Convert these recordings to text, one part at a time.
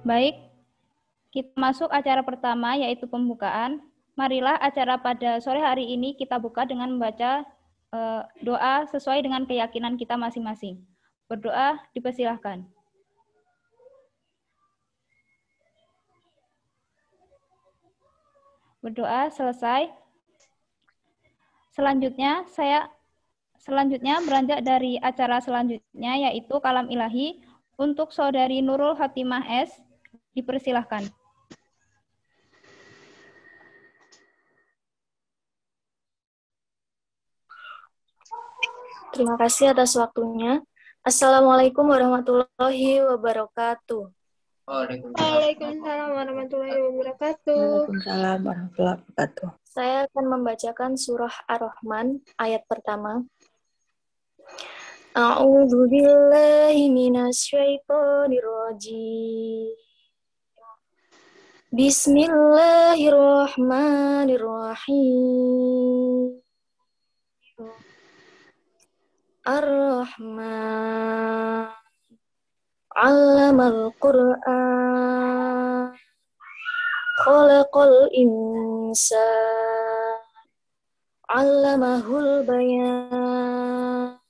Baik, kita masuk acara pertama yaitu pembukaan. Marilah acara pada sore hari ini kita buka dengan membaca doa sesuai dengan keyakinan kita masing-masing. Berdoa dipersilahkan. Berdoa selesai. Selanjutnya beranjak dari acara selanjutnya yaitu Kalam Ilahi untuk Saudari Nurul Hatimah S. Dipersilahkan. Terima kasih atas waktunya. Assalamualaikum warahmatullahi wabarakatuh. Waalaikumsalam warahmatullahi wabarakatuh. Waalaikumsalam warahmatullahi wabarakatuh. Saya akan membacakan surah Ar-Rahman ayat pertama. A'udzu billahi minasyaitonir rajim. Bismillahirrahmanirrahim. Ar-Rahman 'allamal Qur'an. Khalaqal insan 'allamahul bayan.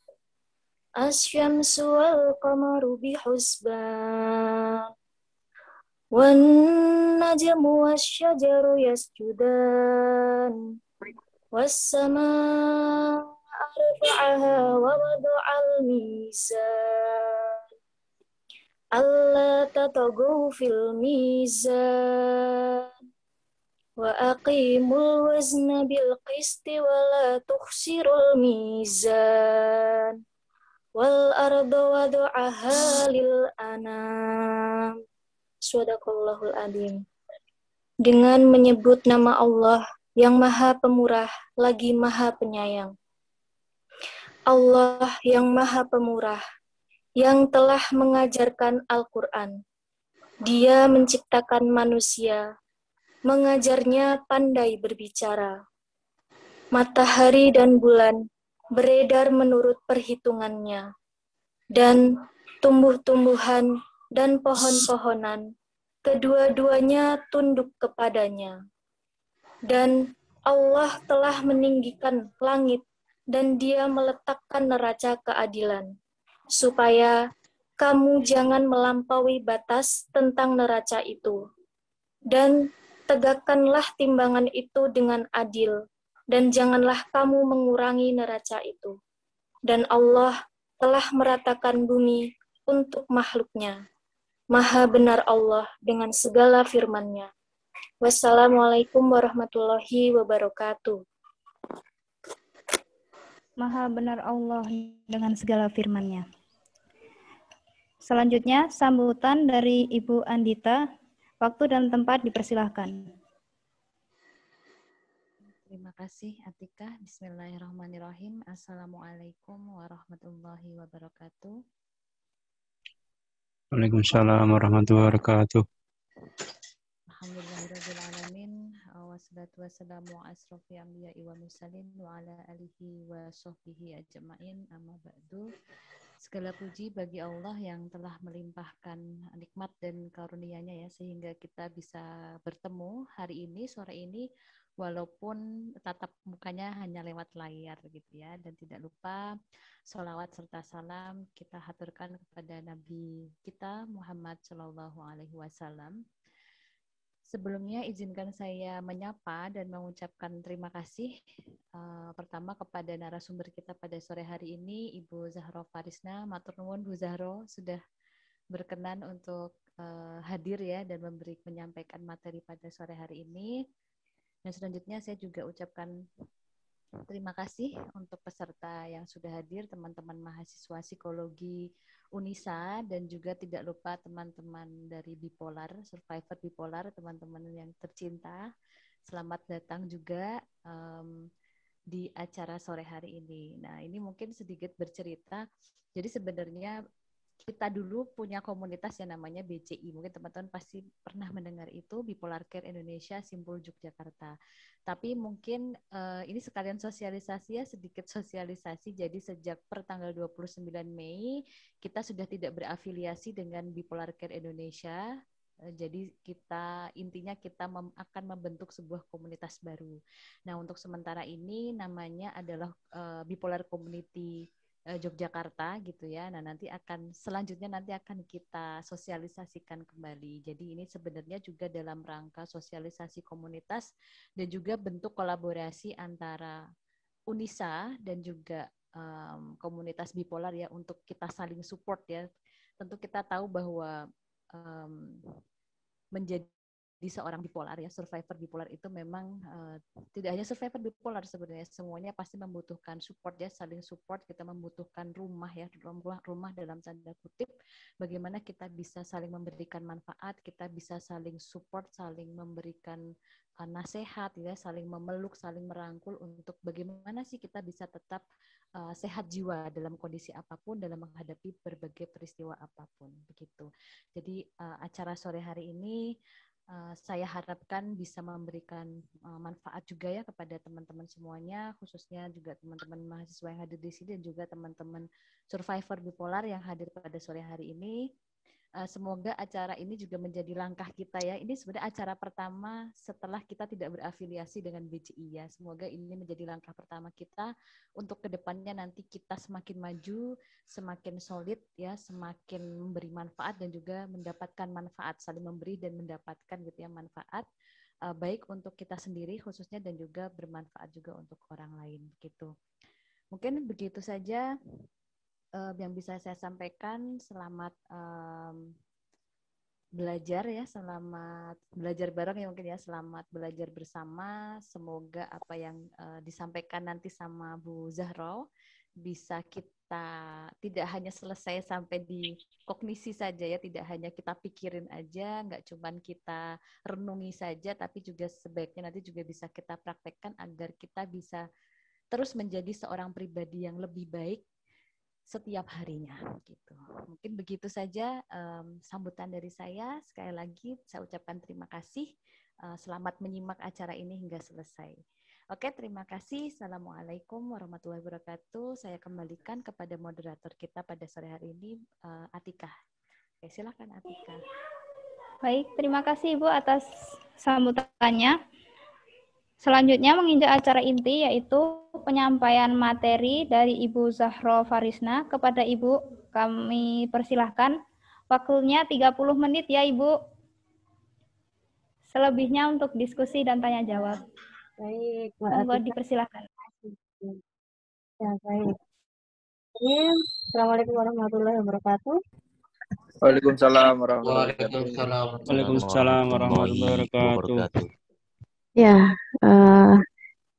Asy-syamsu wal qamaru bihusban. Wan najmu wasy-syajaru yasjudan. Was-samaa'a rafa'aha wa wada'al mizan. Alla tataghaw fil mizan. Wa aqimul wazna bil qisti wa la tukhsirul mizan. Wal arda wada'aha lil anam. Shadaqallahul adzim. Dengan menyebut nama Allah yang Maha Pemurah lagi Maha Penyayang. Allah yang Maha Pemurah, yang telah mengajarkan Al-Quran. Dia menciptakan manusia, mengajarnya pandai berbicara. Matahari dan bulan beredar menurut perhitungannya, dan tumbuh-tumbuhan dan pohon-pohonan, kedua-duanya tunduk kepadanya. Dan Allah telah meninggikan langit dan Dia meletakkan neraca keadilan, supaya kamu jangan melampaui batas tentang neraca itu. Dan tegakkanlah timbangan itu dengan adil, dan janganlah kamu mengurangi neraca itu. Dan Allah telah meratakan bumi untuk makhluknya. Maha benar Allah dengan segala firman-Nya. Wassalamualaikum warahmatullahi wabarakatuh. Maha benar Allah dengan segala firman-Nya. Selanjutnya, sambutan dari Ibu Andita. Waktu dan tempat dipersilahkan. Terima kasih Atika. Bismillahirrahmanirrahim. Assalamualaikum warahmatullahi wabarakatuh. Waalaikumsalam warahmatullahi wabarakatuh. Alhamdulillahirrahmanirrahim. Wassalatu wassalamu asrofi anbiya'i wa mursalin wa ala alihi wa sahbihi ajma'in, amma ba'du. Segala puji bagi Allah yang telah melimpahkan nikmat dan karunia-Nya ya, sehingga kita bisa bertemu hari ini, sore ini, walaupun tatap mukanya hanya lewat layar gitu ya. Dan tidak lupa sholawat serta salam kita haturkan kepada Nabi kita Muhammad Shallallahu Alaihi Wasallam. Sebelumnya izinkan saya menyapa dan mengucapkan terima kasih pertama kepada narasumber kita pada sore hari ini, Ibu Zahro Farisna. Matur nuwun Bu Zahro sudah berkenan untuk hadir ya dan menyampaikan materi pada sore hari ini. Dan selanjutnya saya juga ucapkan terima kasih untuk peserta yang sudah hadir, teman-teman mahasiswa psikologi Unisa, dan juga tidak lupa teman-teman dari bipolar, survivor bipolar, teman-teman yang tercinta. Selamat datang juga di acara sore hari ini. Nah, ini mungkin sedikit bercerita. Jadi sebenarnya kita dulu punya komunitas yang namanya BCI. Mungkin teman-teman pasti pernah mendengar itu, Bipolar Care Indonesia Simpul Yogyakarta. Tapi mungkin ini sekalian sosialisasi ya, sedikit sosialisasi. Jadi sejak pertanggal 29 Mei kita sudah tidak berafiliasi dengan Bipolar Care Indonesia. Jadi intinya kita akan membentuk sebuah komunitas baru. Nah, untuk sementara ini namanya adalah Bipolar Community Yogyakarta gitu ya. Nah, selanjutnya akan kita sosialisasikan kembali. Jadi ini sebenarnya juga dalam rangka sosialisasi komunitas dan juga bentuk kolaborasi antara Unisa dan juga komunitas bipolar ya, untuk kita saling support ya. Tentu kita tahu bahwa menjadi seorang bipolar ya, survivor bipolar itu memang tidak hanya survivor bipolar, sebenarnya semuanya pasti membutuhkan support ya, saling support. Kita membutuhkan rumah ya, rumah dalam tanda kutip, bagaimana kita bisa saling memberikan manfaat, kita bisa saling support, saling memberikan nasihat ya, saling memeluk, saling merangkul untuk bagaimana sih kita bisa tetap sehat jiwa dalam kondisi apapun, dalam menghadapi berbagai peristiwa apapun begitu. Jadi acara sore hari ini saya harapkan bisa memberikan manfaat juga ya kepada teman-teman semuanya, khususnya juga teman-teman mahasiswa yang hadir di sini dan juga teman-teman survivor bipolar yang hadir pada sore hari ini. Semoga acara ini juga menjadi langkah kita ya. Ini sebenarnya acara pertama setelah kita tidak berafiliasi dengan BCI ya. Semoga ini menjadi langkah pertama kita untuk kedepannya nanti kita semakin maju, semakin solid ya, semakin memberi manfaat dan juga mendapatkan manfaat, saling memberi dan mendapatkan gitu ya manfaat, baik untuk kita sendiri khususnya dan juga bermanfaat juga untuk orang lain gitu. Mungkin begitu saja yang bisa saya sampaikan. Selamat belajar ya, selamat belajar bareng ya mungkin ya, selamat belajar bersama. Semoga apa yang disampaikan nanti sama Bu Zahro bisa kita tidak hanya selesai sampai di kognisi saja ya, tidak hanya kita pikirin aja, nggak cuman kita renungi saja, tapi juga sebaiknya nanti juga bisa kita praktekkan agar kita bisa terus menjadi seorang pribadi yang lebih baik setiap harinya gitu. Mungkin begitu saja sambutan dari saya. Sekali lagi saya ucapkan terima kasih. Selamat menyimak acara ini hingga selesai. Oke, terima kasih. Assalamualaikum warahmatullahi wabarakatuh. Saya kembalikan kepada moderator kita pada sore hari ini, Atika. Oke, silakan Atika. Baik, terima kasih Ibu atas sambutannya. Selanjutnya menginjak acara inti, yaitu penyampaian materi dari Ibu Zahro Farisna. Kepada Ibu kami persilahkan. Waktunya 30 menit ya Ibu. Selebihnya untuk diskusi dan tanya jawab. Baik, monggo dipersilahkan. Ya, baik. Assalamualaikum warahmatullahi wabarakatuh. Waalaikumsalam warahmatullahi Waalaikumsalam. Waalaikumsalam warahmatullahi wabarakatuh. Ya,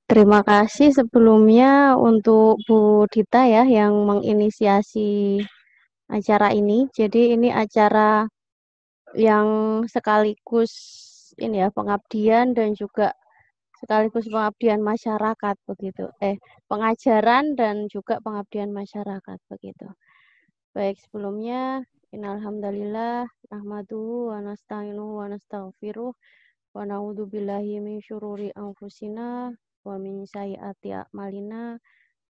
terima kasih sebelumnya untuk Bu Dita ya yang menginisiasi acara ini. Jadi ini acara yang sekaligus ini ya pengabdian dan juga sekaligus pengabdian masyarakat begitu. Pengajaran dan juga pengabdian masyarakat begitu. Baik, sebelumnya innalhamdalillah nahmaduhu wa nasta'inuhu wa nastaghfiruh wa na'udzu billahi min syururi anfusina wa min sayyiati a'malina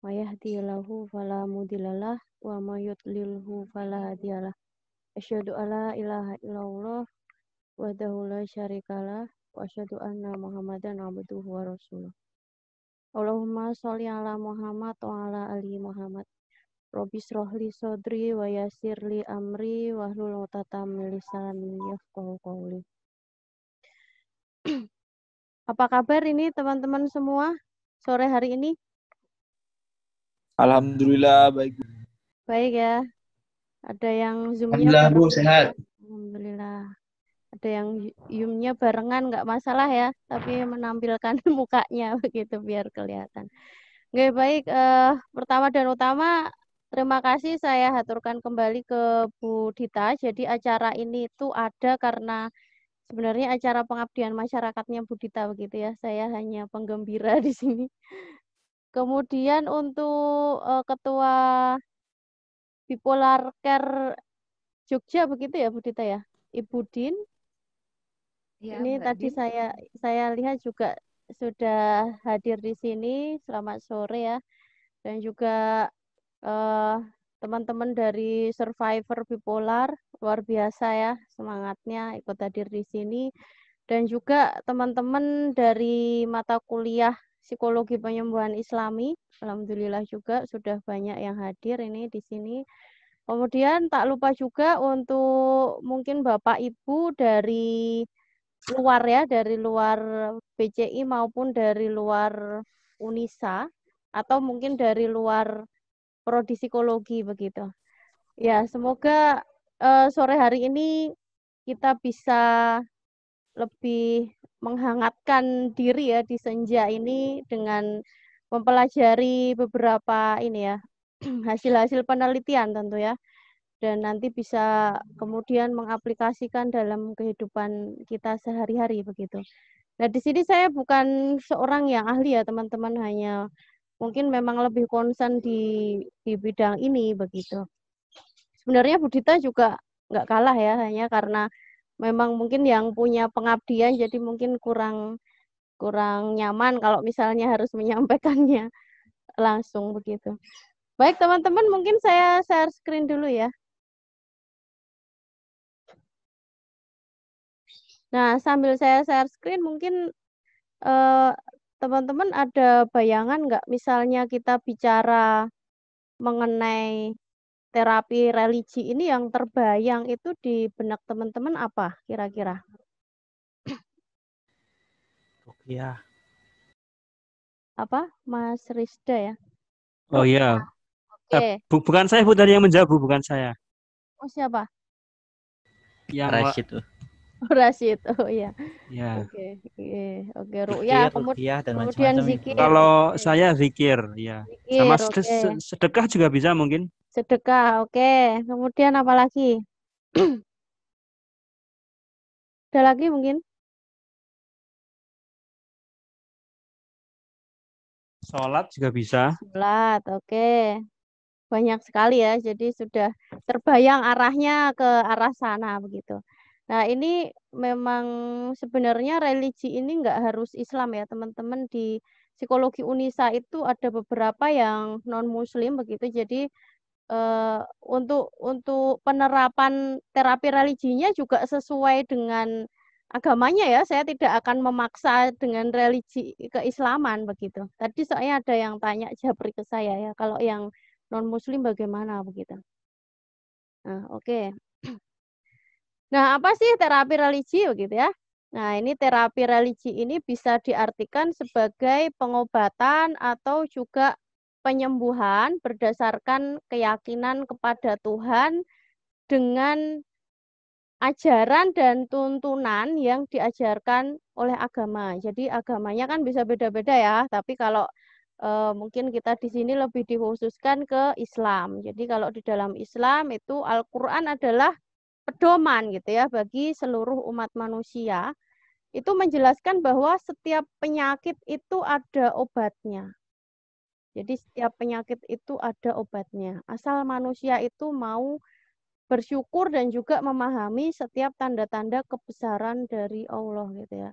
may yahdihillahu fala mudhillalah wa may yudlilhu fala hadiyalah. Asyhadu alla ilaha illallah wahdahu la syarikalah wa asyhadu anna Muhammadan abduhu wa rasuluh. Allahumma sholli ala Muhammad wa ala ali Muhammad. Rabbi shrahli sodri wa yassirli amri wahlul 'uqdatam min lisani yafqahu qawli. Apa kabar ini teman-teman semua sore hari ini? Alhamdulillah baik. Baik ya. Ada yang Zoom-nya Alhamdulillah Bu, sehat. Alhamdulillah. Ada yang Zoom-nya barengan nggak masalah ya, tapi menampilkan mukanya begitu biar kelihatan. Oke, baik. Pertama dan utama terima kasih saya haturkan kembali ke Bu Dita. Jadi acara ini itu ada karena sebenarnya acara pengabdian masyarakatnya Bu Dita begitu ya. Saya hanya penggembira di sini. Kemudian untuk Ketua Bipolar Care Jogja begitu ya Bu Dita ya. Ibu Din. Ya, Ini Mbak tadi Din. saya lihat juga sudah hadir di sini. Selamat sore ya. Dan juga teman-teman dari Survivor Bipolar, luar biasa ya semangatnya ikut hadir di sini. Dan juga teman-teman dari mata kuliah Psikologi Penyembuhan Islami, alhamdulillah juga sudah banyak yang hadir ini di sini. Kemudian tak lupa juga untuk mungkin Bapak Ibu dari luar ya, dari luar BCI maupun dari luar Unisa, atau mungkin dari luar Prodi Psikologi begitu. Ya, semoga sore hari ini kita bisa lebih menghangatkan diri ya di senja ini dengan mempelajari beberapa ini ya hasil-hasil penelitian tentu ya, dan nanti bisa kemudian mengaplikasikan dalam kehidupan kita sehari-hari begitu. Nah, di sini saya bukan seorang yang ahli ya teman-teman, hanya mungkin memang lebih concern di bidang ini begitu. Sebenarnya Bu Dita juga nggak kalah ya, hanya karena memang mungkin yang punya pengabdian jadi mungkin kurang nyaman kalau misalnya harus menyampaikannya langsung begitu. Baik teman-teman, mungkin saya share screen dulu ya. Nah, sambil saya share screen mungkin teman-teman ada bayangan nggak misalnya kita bicara mengenai terapi religi ini, yang terbayang itu di benak teman-teman apa kira-kira? Ruqyah. Apa, Mas Rizda ya? Oh iya. Oke. Bukan saya, Bu, tadi yang menjawab, bukan saya. Oh, siapa? Yang Rashid tuh. Rashid. Oh iya. Ya. Oke. Oke, ruqyah, Ruqyah dan kemudian macam-macam. zikir. Kalau saya zikir, ya. Zikir, Sama oke. sedekah juga bisa mungkin. Sedekah, oke. Kemudian apa lagi? Ada lagi mungkin? Sholat juga bisa. Sholat, oke. Banyak sekali ya, jadi sudah terbayang arahnya ke arah sana begitu. Nah, ini memang sebenarnya religi ini nggak harus Islam ya teman-teman. Di Psikologi Unisa itu ada beberapa yang non-Muslim begitu. Jadi untuk penerapan terapi religinya juga sesuai dengan agamanya ya. Saya tidak akan memaksa dengan religi keislaman begitu. Tadi soalnya ada yang tanya Jabri ke saya ya, kalau yang non-Muslim bagaimana begitu. Nah, oke. Nah, apa sih terapi religi begitu ya? Nah, ini terapi religi ini bisa diartikan sebagai pengobatan atau juga penyembuhan berdasarkan keyakinan kepada Tuhan dengan ajaran dan tuntunan yang diajarkan oleh agama. Jadi agamanya kan bisa beda-beda ya, tapi kalau mungkin kita di sini lebih dikhususkan ke Islam. Jadi kalau di dalam Islam itu Al-Quran adalah pedoman gitu ya bagi seluruh umat manusia. Itu menjelaskan bahwa setiap penyakit itu ada obatnya. Jadi setiap penyakit itu ada obatnya. Asal manusia itu mau bersyukur dan juga memahami setiap tanda-tanda kebesaran dari Allah gitu ya.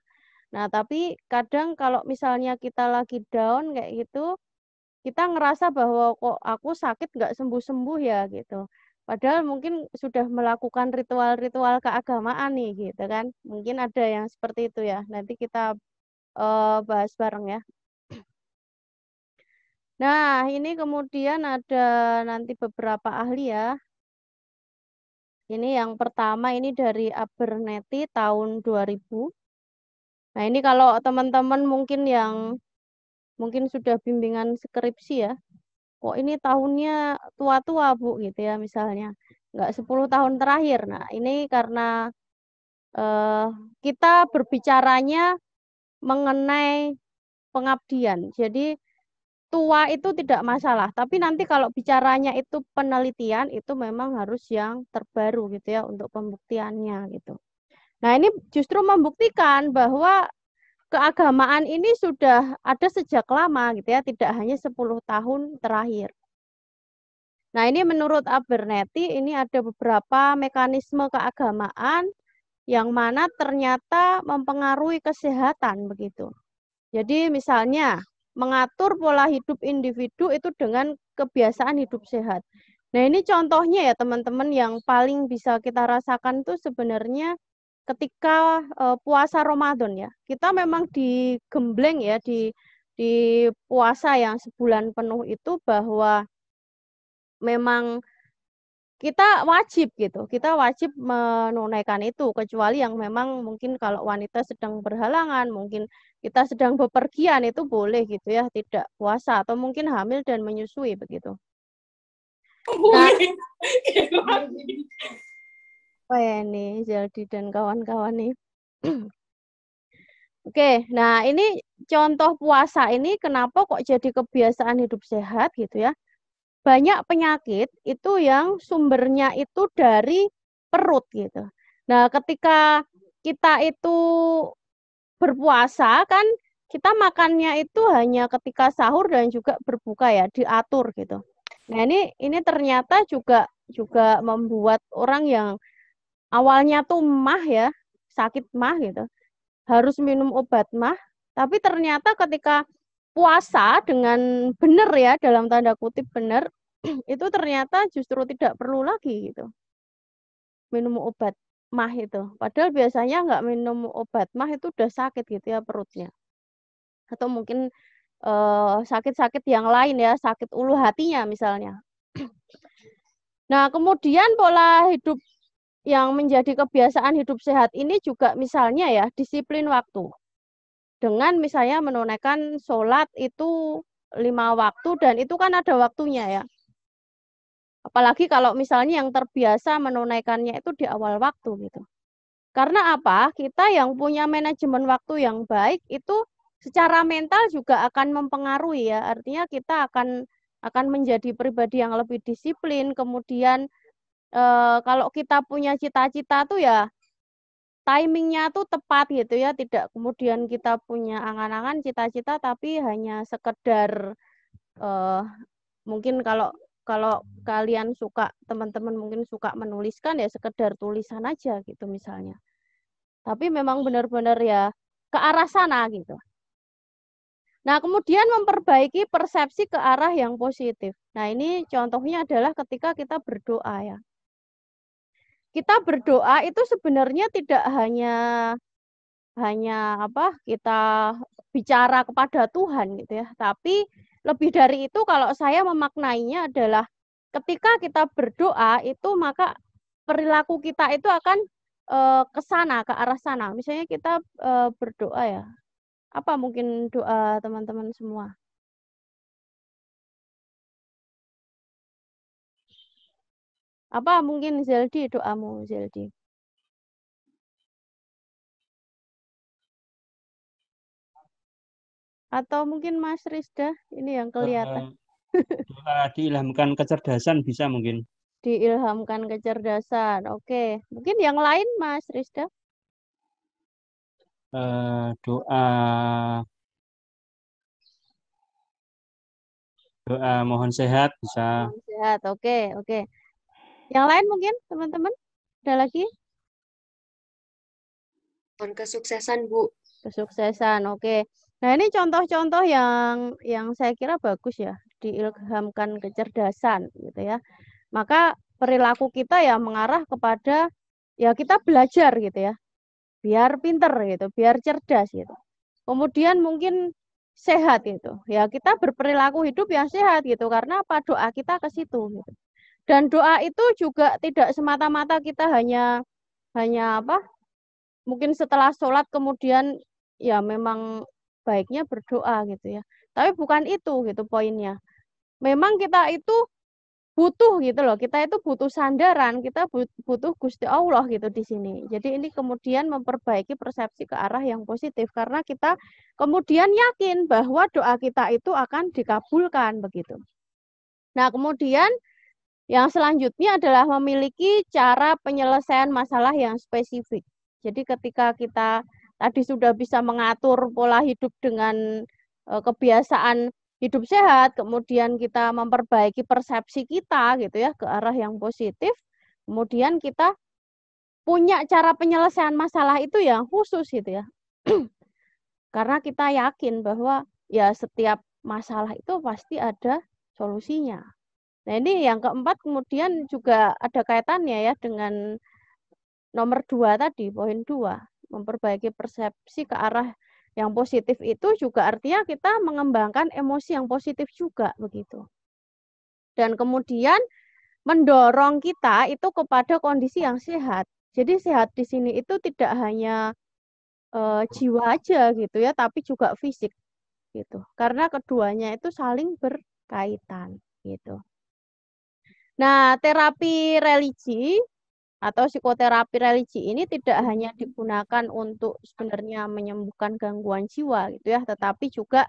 Nah, tapi kadang kalau misalnya kita lagi down kayak gitu, kita ngerasa bahwa kok aku sakit nggak sembuh-sembuh ya gitu. Padahal mungkin sudah melakukan ritual-ritual keagamaan nih gitu kan. Mungkin ada yang seperti itu ya. Nanti kita bahas bareng ya. Nah, ini kemudian ada nanti beberapa ahli ya. Ini yang pertama ini dari Abernethy tahun 2000. Nah, ini kalau teman-teman mungkin yang mungkin sudah bimbingan skripsi ya. Kok ini tahunnya tua-tua Bu gitu ya misalnya. Enggak 10 tahun terakhir. Nah, ini karena kita berbicaranya mengenai pengabdian. Jadi tua itu tidak masalah, tapi nanti kalau bicaranya itu penelitian itu memang harus yang terbaru gitu ya untuk pembuktiannya gitu. Nah, ini justru membuktikan bahwa keagamaan ini sudah ada sejak lama gitu ya, tidak hanya 10 tahun terakhir. Nah, ini menurut Abernethy ini ada beberapa mekanisme keagamaan yang mana ternyata mempengaruhi kesehatan begitu. Jadi misalnya mengatur pola hidup individu itu dengan kebiasaan hidup sehat. Nah, ini contohnya ya teman-teman yang paling bisa kita rasakan tuh sebenarnya ketika puasa Ramadan ya. Kita memang digembleng ya di puasa yang sebulan penuh itu bahwa memang kita wajib gitu. Kita wajib menunaikan itu kecuali yang memang mungkin kalau wanita sedang berhalangan, mungkin kita sedang bepergian itu boleh gitu ya, tidak puasa atau mungkin hamil dan menyusui begitu. Nah, apa ya ini Zeldi dan kawan-kawan nih. Oke, nah ini contoh puasa ini kenapa kok jadi kebiasaan hidup sehat gitu ya. Banyak penyakit itu yang sumbernya itu dari perut gitu. Nah, ketika kita itu berpuasa kan kita makannya itu hanya ketika sahur dan juga berbuka ya, diatur gitu. Nah, ini ternyata juga membuat orang yang awalnya tuh mah ya, sakit mah gitu, harus minum obat mah, tapi ternyata ketika puasa dengan benar ya, dalam tanda kutip benar, itu ternyata justru tidak perlu lagi gitu minum obat mah itu. Padahal biasanya nggak minum obat mah itu udah sakit gitu ya perutnya. Atau mungkin sakit-sakit yang lain ya, sakit ulu hatinya misalnya. Nah, kemudian pola hidup yang menjadi kebiasaan hidup sehat ini juga misalnya ya disiplin waktu. Dengan misalnya menunaikan sholat itu 5 waktu dan itu kan ada waktunya ya. Apalagi kalau misalnya yang terbiasa menunaikannya itu di awal waktu gitu. Karena apa? Kita yang punya manajemen waktu yang baik itu secara mental juga akan mempengaruhi ya. Artinya kita akan menjadi pribadi yang lebih disiplin. Kemudian kalau kita punya cita-cita tuh ya timingnya tuh tepat gitu ya. Tidak kemudian kita punya angan-angan cita-cita tapi hanya sekedar mungkin kalau kalian suka, teman-teman mungkin suka menuliskan ya sekedar tulisan aja gitu misalnya. Tapi memang benar-benar ya ke arah sana gitu. Nah, kemudian memperbaiki persepsi ke arah yang positif. Nah, ini contohnya adalah ketika kita berdoa ya. Kita berdoa itu sebenarnya tidak hanya kita bicara kepada Tuhan gitu ya, tapi lebih dari itu kalau saya memaknainya adalah ketika kita berdoa itu maka perilaku kita itu akan ke sana, ke arah sana. Misalnya kita berdoa ya. Apa mungkin doa teman-teman semua? Apa mungkin Zeldi doamu Zeldi? Atau mungkin Mas Rizda ini yang kelihatan. Doa diilhamkan kecerdasan bisa mungkin. Diilhamkan kecerdasan. Oke, mungkin yang lain Mas Rizda? Doa mohon sehat bisa. Mohon sehat. Oke. Yang lain mungkin teman-teman? Ada lagi? Mohon kesuksesan, Bu. Kesuksesan. Oke. Nah, ini contoh-contoh yang saya kira bagus ya, diilhamkan kecerdasan gitu ya. Maka perilaku kita ya mengarah kepada ya kita belajar gitu ya. Biar pinter gitu, biar cerdas gitu. Kemudian mungkin sehat gitu. Ya kita berperilaku hidup yang sehat gitu karena apa? Doa kita ke situ gitu. Dan doa itu juga tidak semata-mata kita hanya apa? Mungkin setelah sholat kemudian ya memang baiknya berdoa gitu ya. Tapi bukan itu gitu poinnya. Memang kita itu butuh gitu loh. Kita itu butuh sandaran, kita butuh Gusti Allah gitu di sini. Jadi ini kemudian memperbaiki persepsi ke arah yang positif karena kita kemudian yakin bahwa doa kita itu akan dikabulkan begitu. Nah, kemudian yang selanjutnya adalah memiliki cara penyelesaian masalah yang spesifik. Jadi ketika kita tadi sudah bisa mengatur pola hidup dengan kebiasaan hidup sehat, kemudian kita memperbaiki persepsi kita gitu ya ke arah yang positif, kemudian kita punya cara penyelesaian masalah itu yang khusus gitu ya. Karena kita yakin bahwa ya setiap masalah itu pasti ada solusinya. Nah, ini yang keempat kemudian juga ada kaitannya ya dengan nomor 2 tadi, poin 2. Memperbaiki persepsi ke arah yang positif itu juga artinya kita mengembangkan emosi yang positif juga begitu. Dan kemudian mendorong kita itu kepada kondisi yang sehat. Jadi sehat di sini itu tidak hanya jiwa aja gitu ya, tapi juga fisik gitu. Karena keduanya itu saling berkaitan gitu. Nah, terapi religi atau psikoterapi religi ini tidak hanya digunakan untuk sebenarnya menyembuhkan gangguan jiwa gitu ya, tetapi juga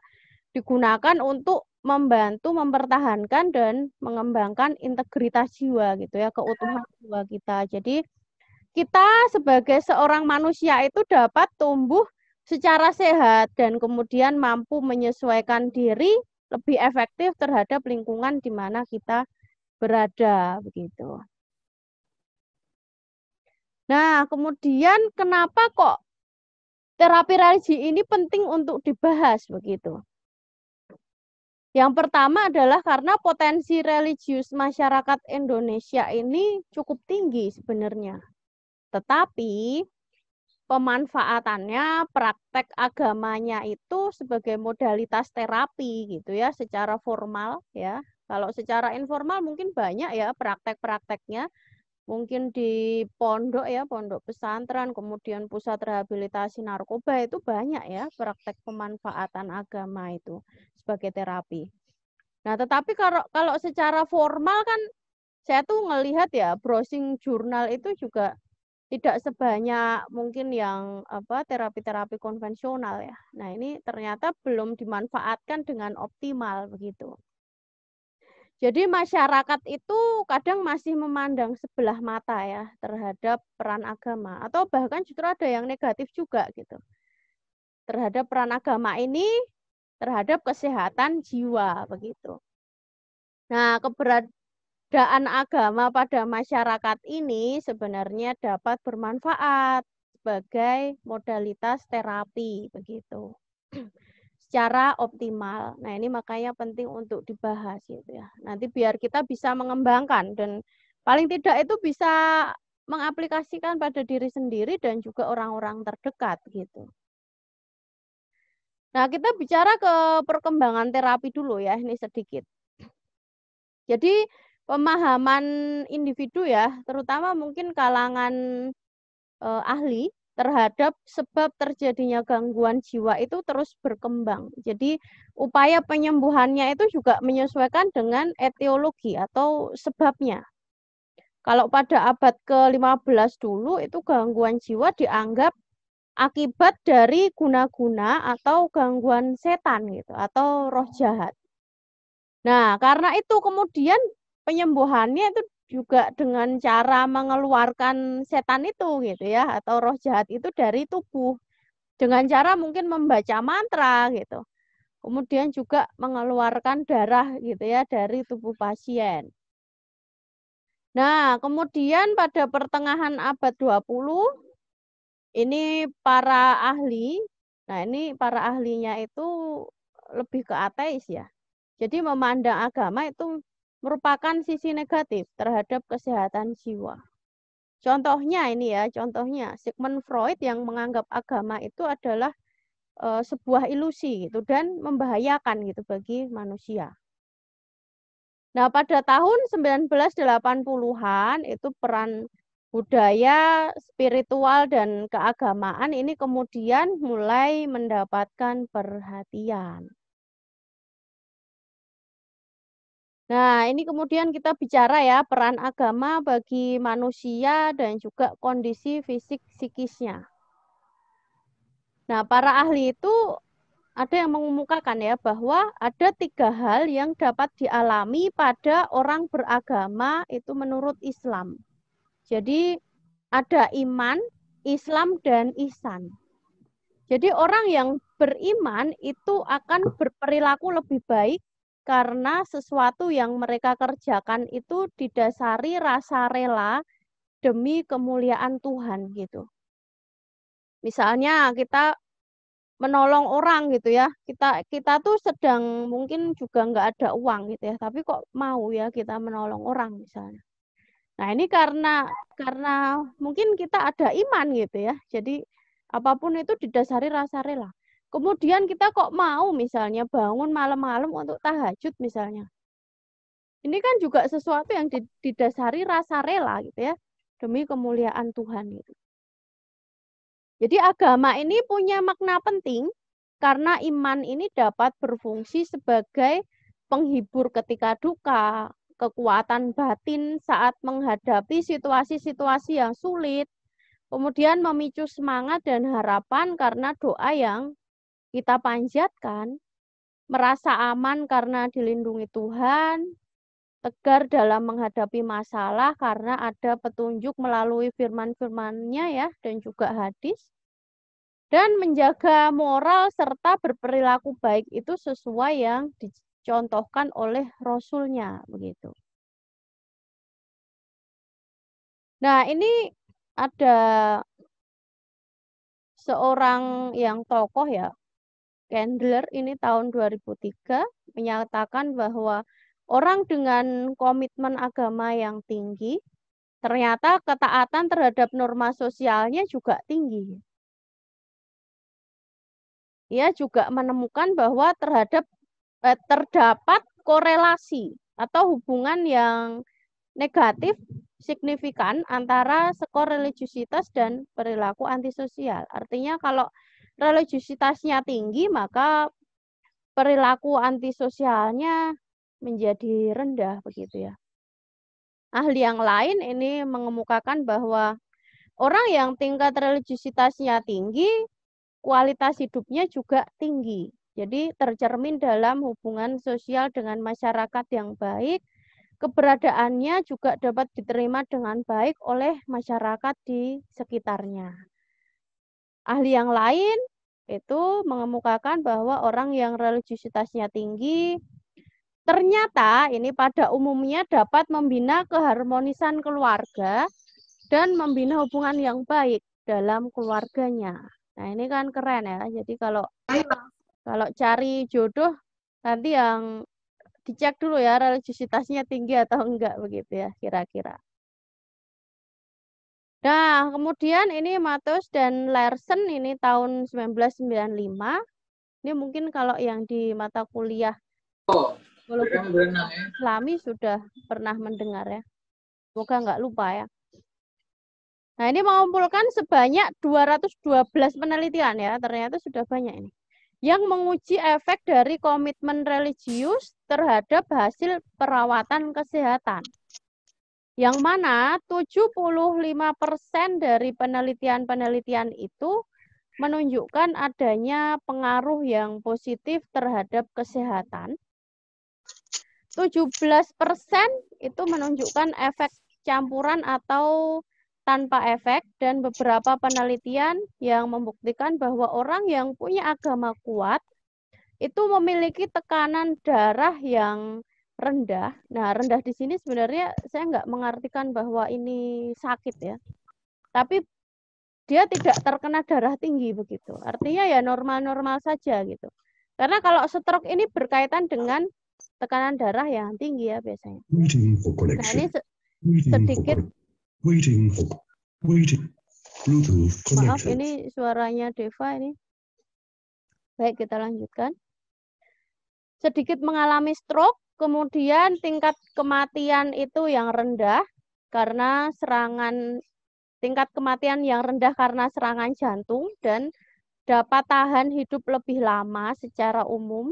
digunakan untuk membantu mempertahankan dan mengembangkan integritas jiwa gitu ya, keutuhan jiwa kita. Jadi kita sebagai seorang manusia itu dapat tumbuh secara sehat dan kemudian mampu menyesuaikan diri lebih efektif terhadap lingkungan di mana kita berada begitu. Nah, kemudian kenapa kok terapi religi ini penting untuk dibahas begitu? Yang pertama adalah karena potensi religius masyarakat Indonesia ini cukup tinggi sebenarnya. Tetapi pemanfaatannya, praktek agamanya itu sebagai modalitas terapi gitu ya, secara formal ya. Kalau secara informal mungkin banyak ya praktek-prakteknya. Mungkin di pondok ya, pondok pesantren, kemudian pusat rehabilitasi narkoba itu banyak ya praktek pemanfaatan agama itu sebagai terapi. Nah, tetapi kalau secara formal kan saya tuh ngelihat ya browsing jurnal itu juga tidak sebanyak mungkin yang terapi-terapi konvensional ya. Nah, ini ternyata belum dimanfaatkan dengan optimal begitu. Jadi masyarakat itu kadang masih memandang sebelah mata ya terhadap peran agama atau bahkan justru ada yang negatif juga gitu. Terhadap peran agama ini terhadap kesehatan jiwa begitu. Nah, keberadaan agama pada masyarakat ini sebenarnya dapat bermanfaat sebagai modalitas terapi begitu. Secara optimal. Nah, ini makanya penting untuk dibahas gitu ya. Nanti biar kita bisa mengembangkan dan paling tidak itu bisa mengaplikasikan pada diri sendiri dan juga orang-orang terdekat gitu. Nah, kita bicara ke perkembangan terapi dulu ya, ini sedikit. Jadi, pemahaman individu ya, terutama mungkin kalangan ahli terhadap sebab terjadinya gangguan jiwa itu terus berkembang. Jadi upaya penyembuhannya itu juga menyesuaikan dengan etiologi atau sebabnya. Kalau pada abad ke-15 dulu itu gangguan jiwa dianggap akibat dari guna-guna atau gangguan setan gitu atau roh jahat. Nah, karena itu kemudian penyembuhannya itu juga dengan cara mengeluarkan setan itu gitu ya atau roh jahat itu dari tubuh dengan cara mungkin membaca mantra gitu. Kemudian juga mengeluarkan darah gitu ya dari tubuh pasien. Nah, kemudian pada pertengahan abad 20 ini para ahli, nah ini para ahlinya itu lebih ke ateis ya. Jadi memandang agama itu merupakan sisi negatif terhadap kesehatan jiwa. Contohnya ini ya, contohnya Sigmund Freud yang menganggap agama itu adalah sebuah ilusi gitu dan membahayakan gitu bagi manusia. Nah, pada tahun 1980-an itu peran budaya, spiritual dan keagamaan ini kemudian mulai mendapatkan perhatian. Nah, ini kemudian kita bicara ya peran agama bagi manusia dan juga kondisi fisik psikisnya. Nah, para ahli itu ada yang mengemukakan ya bahwa ada 3 hal yang dapat dialami pada orang beragama itu menurut Islam. Jadi ada iman, Islam, dan ihsan. Jadi orang yang beriman itu akan berperilaku lebih baik karena sesuatu yang mereka kerjakan itu didasari rasa rela demi kemuliaan Tuhan gitu. Misalnya kita menolong orang gitu ya. Kita tuh sedang mungkin juga nggak ada uang gitu ya, tapi kok mau ya kita menolong orang misalnya. Nah, ini karena mungkin kita ada iman gitu ya. Jadi apapun itu didasari rasa rela. Kemudian kita kok mau misalnya bangun malam-malam untuk tahajud misalnya. Ini kan juga sesuatu yang didasari rasa rela gitu ya, demi kemuliaan Tuhan gitu. Jadi agama ini punya makna penting karena iman ini dapat berfungsi sebagai penghibur ketika duka, kekuatan batin saat menghadapi situasi-situasi yang sulit, kemudian memicu semangat dan harapan karena doa yang kita panjatkan, merasa aman karena dilindungi Tuhan, tegar dalam menghadapi masalah karena ada petunjuk melalui firman-firman-Nya ya, dan juga hadis. Dan menjaga moral serta berperilaku baik itu sesuai yang dicontohkan oleh Rasul-Nya begitu. Nah, ini ada seorang yang tokoh ya, Candler ini tahun 2003 menyatakan bahwa orang dengan komitmen agama yang tinggi ternyata ketaatan terhadap norma sosialnya juga tinggi. Ia juga menemukan bahwa terdapat korelasi atau hubungan yang negatif signifikan antara skor religiusitas dan perilaku antisosial. Artinya kalau religiusitasnya tinggi, maka perilaku antisosialnya menjadi rendah begitu ya. Ahli yang lain ini mengemukakan bahwa orang yang tingkat religiusitasnya tinggi, kualitas hidupnya juga tinggi. Jadi tercermin dalam hubungan sosial dengan masyarakat yang baik, keberadaannya juga dapat diterima dengan baik oleh masyarakat di sekitarnya. Ahli yang lain itu mengemukakan bahwa orang yang religiusitasnya tinggi ternyata ini pada umumnya dapat membina keharmonisan keluarga dan membina hubungan yang baik dalam keluarganya. Nah, ini kan keren ya. Jadi kalau cari jodoh nanti yang dicek dulu ya religiusitasnya tinggi atau enggak begitu ya kira-kira. Nah, kemudian ini Matheus dan Larsen ini tahun 1995. Ini mungkin kalau yang di mata kuliah Islami sudah pernah mendengar ya. Semoga enggak lupa ya. Nah, ini mengumpulkan sebanyak 212 penelitian ya, ternyata sudah banyak ini. Yang menguji efek dari komitmen religius terhadap hasil perawatan kesehatan. Yang mana 75% dari penelitian-penelitian itu menunjukkan adanya pengaruh yang positif terhadap kesehatan. 17% itu menunjukkan efek campuran atau tanpa efek, dan beberapa penelitian yang membuktikan bahwa orang yang punya agama kuat itu memiliki tekanan darah yang rendah. Nah, rendah di sini sebenarnya saya nggak mengartikan bahwa ini sakit ya, tapi dia tidak terkena darah tinggi begitu. Artinya ya normal-normal saja gitu. Karena kalau stroke ini berkaitan dengan tekanan darah yang tinggi ya biasanya. Nah, ini sedikit. Maaf, ini suaranya Deva ini. Baik, kita lanjutkan. Sedikit mengalami stroke, kemudian tingkat kematian itu yang rendah karena tingkat kematian yang rendah karena serangan jantung, dan dapat tahan hidup lebih lama secara umum,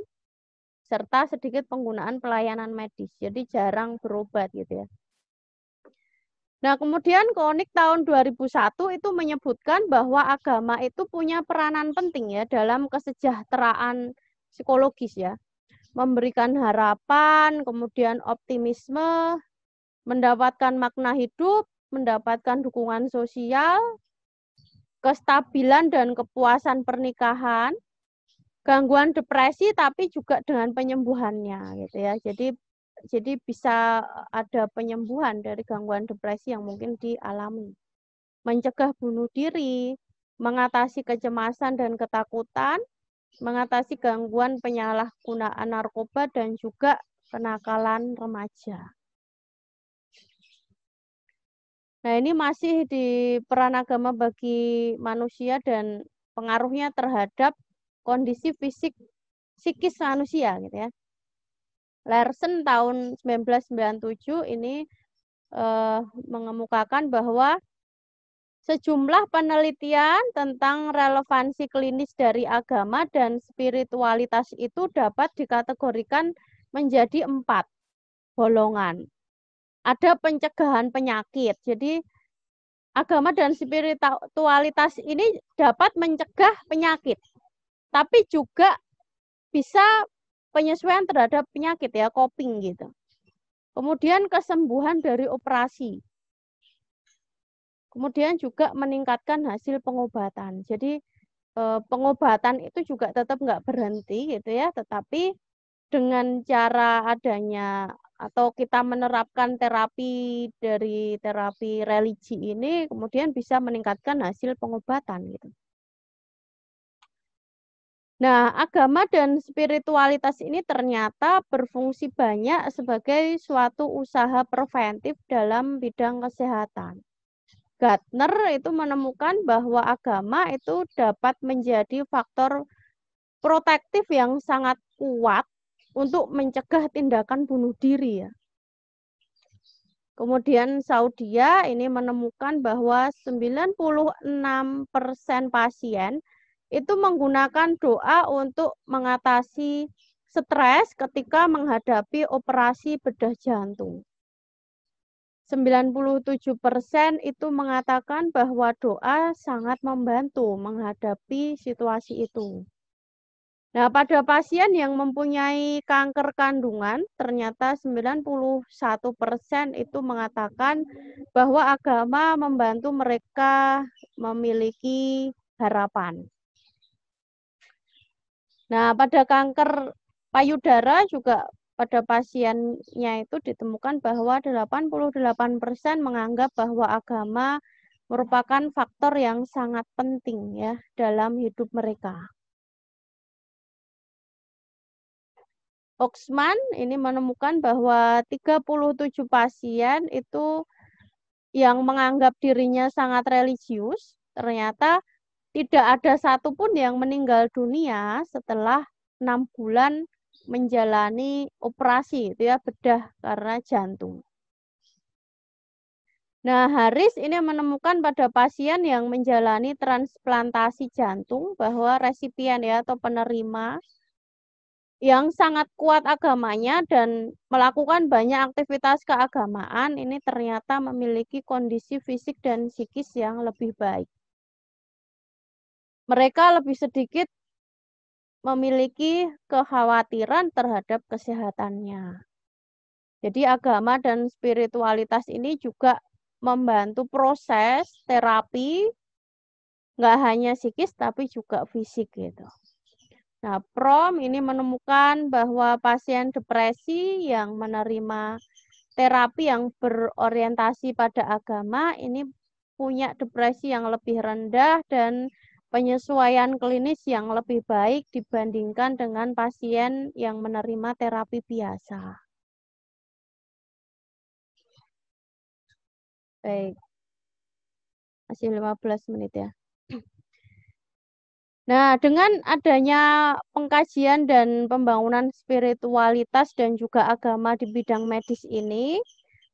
serta sedikit penggunaan pelayanan medis. Jadi jarang berobat gitu ya. Nah, kemudian Koenig tahun 2001 itu menyebutkan bahwa agama itu punya peranan penting ya dalam kesejahteraan psikologis ya. Memberikan harapan, kemudian optimisme, mendapatkan makna hidup, mendapatkan dukungan sosial, kestabilan dan kepuasan pernikahan, gangguan depresi tapi juga dengan penyembuhannya gitu ya. Jadi bisa ada penyembuhan dari gangguan depresi yang mungkin dialami. Mencegah bunuh diri, mengatasi kecemasan dan ketakutan, mengatasi gangguan penyalahgunaan narkoba dan juga kenakalan remaja. Nah, ini masih di peran agama bagi manusia dan pengaruhnya terhadap kondisi fisik psikis manusia gitu ya. Larsen tahun 1997 ini mengemukakan bahwa sejumlah penelitian tentang relevansi klinis dari agama dan spiritualitas itu dapat dikategorikan menjadi 4 golongan. Ada pencegahan penyakit. Jadi agama dan spiritualitas ini dapat mencegah penyakit. Tapi juga bisa penyesuaian terhadap penyakit ya, coping gitu. Kemudian kesembuhan dari operasi. Kemudian juga meningkatkan hasil pengobatan. Jadi pengobatan itu juga tetap nggak berhenti gitu ya, tetapi dengan cara adanya atau kita menerapkan terapi dari terapi religi ini kemudian bisa meningkatkan hasil pengobatan gitu. Nah, agama dan spiritualitas ini ternyata berfungsi banyak sebagai suatu usaha preventif dalam bidang kesehatan. Gardner itu menemukan bahwa agama itu dapat menjadi faktor protektif yang sangat kuat untuk mencegah tindakan bunuh diri ya. Kemudian Saudia ini menemukan bahwa 96% pasien itu menggunakan doa untuk mengatasi stres ketika menghadapi operasi bedah jantung. 97% itu mengatakan bahwa doa sangat membantu menghadapi situasi itu. Nah, pada pasien yang mempunyai kanker kandungan, ternyata 91% itu mengatakan bahwa agama membantu mereka memiliki harapan. Nah, pada kanker payudara juga pada pasiennya itu ditemukan bahwa 88% menganggap bahwa agama merupakan faktor yang sangat penting ya dalam hidup mereka. Oxman ini menemukan bahwa 37 pasien itu yang menganggap dirinya sangat religius, ternyata tidak ada satupun yang meninggal dunia setelah 6 bulan menjalani operasi itu ya bedah karena jantung. Nah, Harris ini menemukan pada pasien yang menjalani transplantasi jantung bahwa resipien ya atau penerima yang sangat kuat agamanya dan melakukan banyak aktivitas keagamaan ini ternyata memiliki kondisi fisik dan psikis yang lebih baik. Mereka lebih sedikit memiliki kekhawatiran terhadap kesehatannya. Jadi agama dan spiritualitas ini juga membantu proses terapi, nggak hanya psikis tapi juga fisik gitu. Nah, Prom ini menemukan bahwa pasien depresi yang menerima terapi yang berorientasi pada agama ini punya depresi yang lebih rendah dan penyesuaian klinis yang lebih baik dibandingkan dengan pasien yang menerima terapi biasa. Baik. Masih 15 menit ya. Nah, dengan adanya pengkajian dan pembangunan spiritualitas dan juga agama di bidang medis ini,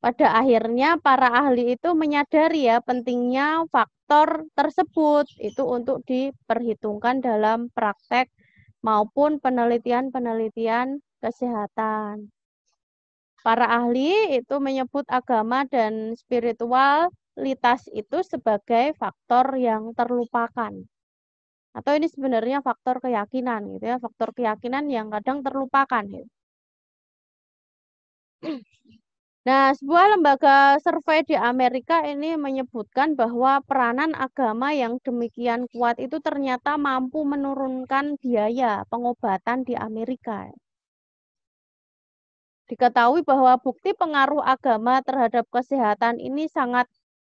pada akhirnya para ahli itu menyadari ya pentingnya faktor tersebut itu untuk diperhitungkan dalam praktek maupun penelitian-penelitian kesehatan. Para ahli itu menyebut agama dan spiritualitas itu sebagai faktor yang terlupakan. Atau ini sebenarnya faktor keyakinan gitu ya, faktor keyakinan yang kadang terlupakan gitu. Nah, sebuah lembaga survei di Amerika ini menyebutkan bahwa peranan agama yang demikian kuat itu ternyata mampu menurunkan biaya pengobatan di Amerika. Diketahui bahwa bukti pengaruh agama terhadap kesehatan ini sangat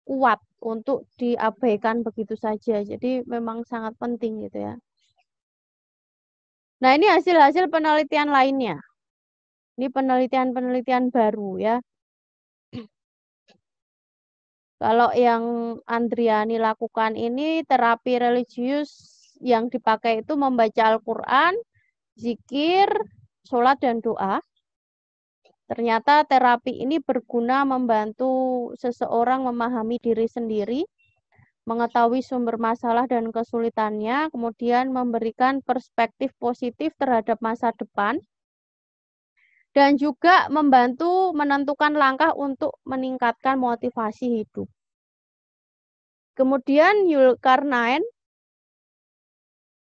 kuat untuk diabaikan begitu saja. Jadi memang sangat penting gitu ya. Nah, ini hasil-hasil penelitian lainnya. Ini penelitian-penelitian baru ya. Kalau yang Andriani lakukan ini terapi religius yang dipakai itu membaca Al-Quran, zikir, sholat, dan doa. Ternyata terapi ini berguna membantu seseorang memahami diri sendiri, mengetahui sumber masalah dan kesulitannya, kemudian memberikan perspektif positif terhadap masa depan, dan juga membantu menentukan langkah untuk meningkatkan motivasi hidup. Kemudian Zulkarnain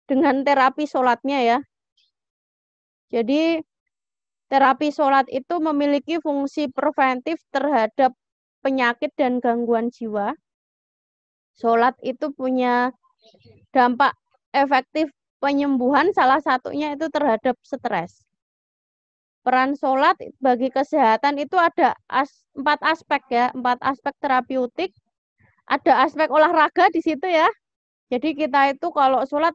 dengan terapi sholatnya ya. Jadi terapi sholat itu memiliki fungsi preventif terhadap penyakit dan gangguan jiwa. Sholat itu punya dampak efektif penyembuhan, salah satunya itu terhadap stres. Peran sholat bagi kesehatan itu ada 4 aspek ya, 4 aspek terapeutik. Ada aspek olahraga di situ ya. Jadi kita itu kalau sholat,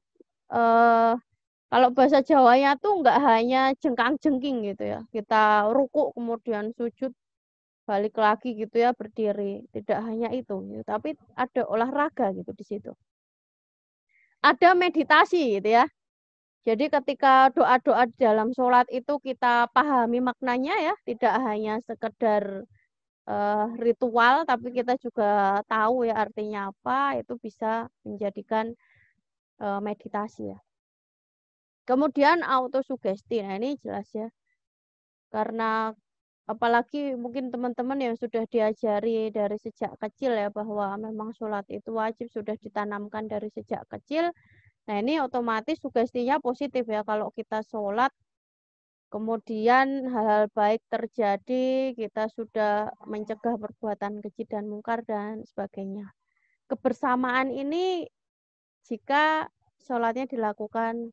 kalau bahasa Jawanya tuh nggak hanya jengkang-jengking gitu ya. Kita ruku kemudian sujud, balik lagi gitu ya, berdiri. Tidak hanya itu, gitu. Tapi ada olahraga gitu di situ. Ada meditasi gitu ya. Jadi ketika doa-doa dalam sholat itu kita pahami maknanya ya, tidak hanya sekedar ritual, tapi kita juga tahu ya artinya apa, itu bisa menjadikan meditasi ya. Kemudian autosugesti, nah ini jelas ya, karena apalagi mungkin teman-teman yang sudah diajari dari sejak kecil ya, bahwa memang sholat itu wajib, sudah ditanamkan dari sejak kecil. Nah ini otomatis sugestinya positif ya, kalau kita sholat, kemudian hal-hal baik terjadi, kita sudah mencegah perbuatan keji dan mungkar dan sebagainya. Kebersamaan ini jika sholatnya dilakukan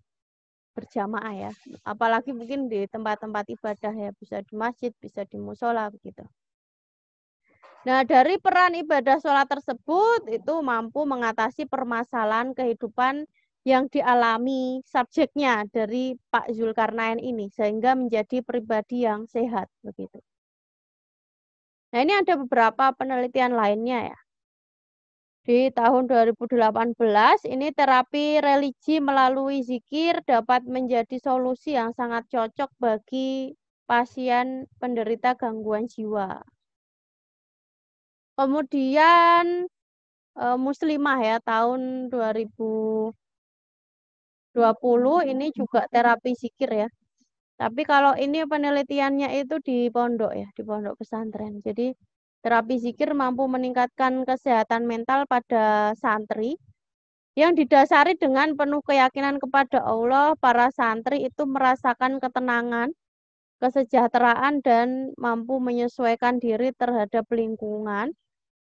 berjamaah ya, apalagi mungkin di tempat-tempat ibadah ya, bisa di masjid, bisa di musola begitu. Nah, dari peran ibadah sholat tersebut itu mampu mengatasi permasalahan kehidupan yang dialami subjeknya dari Pak Zulkarnain ini, sehingga menjadi pribadi yang sehat begitu. Nah, ini ada beberapa penelitian lainnya ya. Di tahun 2018 ini terapi religi melalui zikir dapat menjadi solusi yang sangat cocok bagi pasien penderita gangguan jiwa. Kemudian muslimah ya, tahun 2020 ini juga terapi zikir ya. Tapi kalau ini penelitiannya itu di pondok ya, di pondok pesantren. Jadi terapi zikir mampu meningkatkan kesehatan mental pada santri yang didasari dengan penuh keyakinan kepada Allah. Para santri itu merasakan ketenangan, kesejahteraan, dan mampu menyesuaikan diri terhadap lingkungan.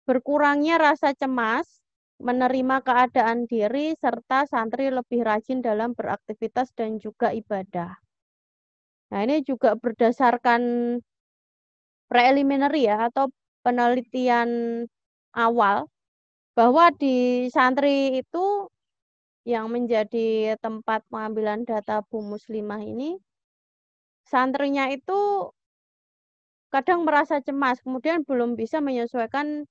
Berkurangnya rasa cemas, menerima keadaan diri, serta santri lebih rajin dalam beraktivitas dan juga ibadah. Nah, ini juga berdasarkan preliminary ya, atau penelitian awal, bahwa di santri itu yang menjadi tempat pengambilan data Bu Muslimah ini, santrinya itu kadang merasa cemas, kemudian belum bisa menyesuaikan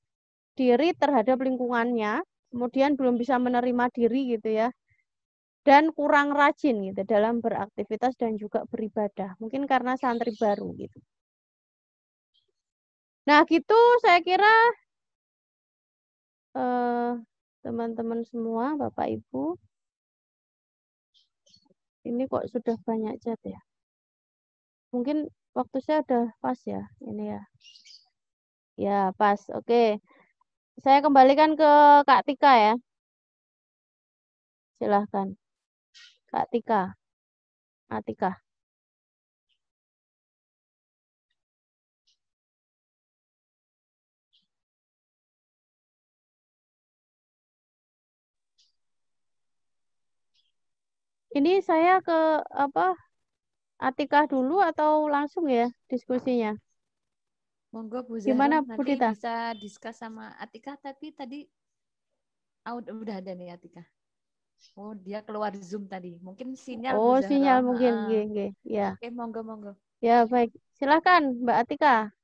diri terhadap lingkungannya, kemudian belum bisa menerima diri gitu ya, dan kurang rajin gitu dalam beraktivitas dan juga beribadah, mungkin karena santri baru gitu. Nah gitu saya kira teman-teman semua, Bapak Ibu, ini kok sudah banyak chat ya, mungkin waktu saya udah pas ya ini ya. Ya pas, oke. Saya kembalikan ke Kak Tika ya. Silahkan. Kak Tika. Atika. Ini saya ke Atika dulu atau langsung ya diskusinya? Monggo Bu Zahra, Gimana Bu nanti Dita? bisa diskus sama Atika, tapi tadi udah ada nih Atika. Oh, dia keluar Zoom tadi. Mungkin sinyal Bu Oh, Zahra. sinyal mungkin. Heeh. Nggih, nggih. Ya. Oke, monggo. Ya, baik. Silakan Mbak Atika.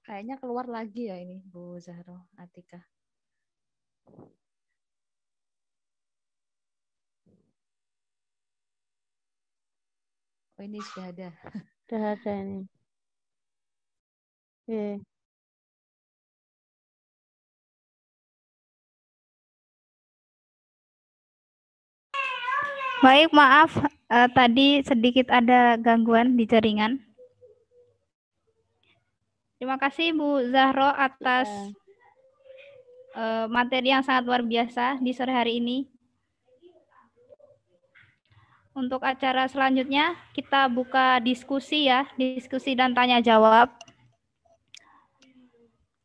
Kayaknya keluar lagi ya ini Bu Zahra Atika. Oh, ini sudah ada. Sudah ada ini. Oke. Baik, maaf tadi sedikit ada gangguan di jaringan. Terima kasih Bu Zahro atas materi yang sangat luar biasa di sore hari ini. Untuk acara selanjutnya kita buka diskusi ya, diskusi dan tanya jawab.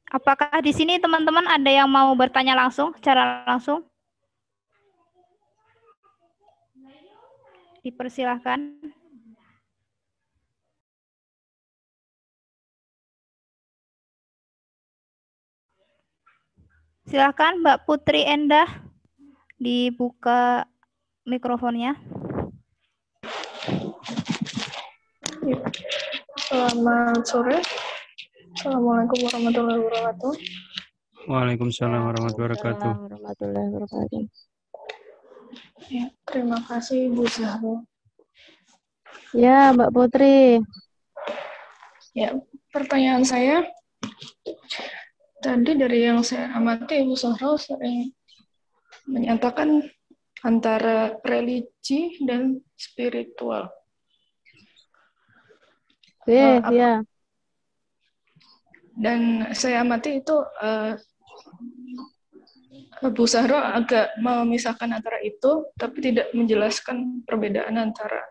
Apakah di sini teman-teman ada yang mau bertanya langsung, secara langsung? Dipersilahkan. Silakan Mbak Putri Endah, dibuka mikrofonnya. Selamat sore. Assalamualaikum warahmatullahi wabarakatuh. Waalaikumsalam warahmatullahi wabarakatuh. Warahmatullahi wabarakatuh. Ya, terima kasih Bu Zahro. Ya, Mbak Putri. Ya, pertanyaan saya tadi dari yang saya amati, Bu Zahro sering menyatakan antara religi dan spiritual. Ya. Dan saya amati itu Bu Zahro agak memisahkan antara itu, tapi tidak menjelaskan perbedaan antara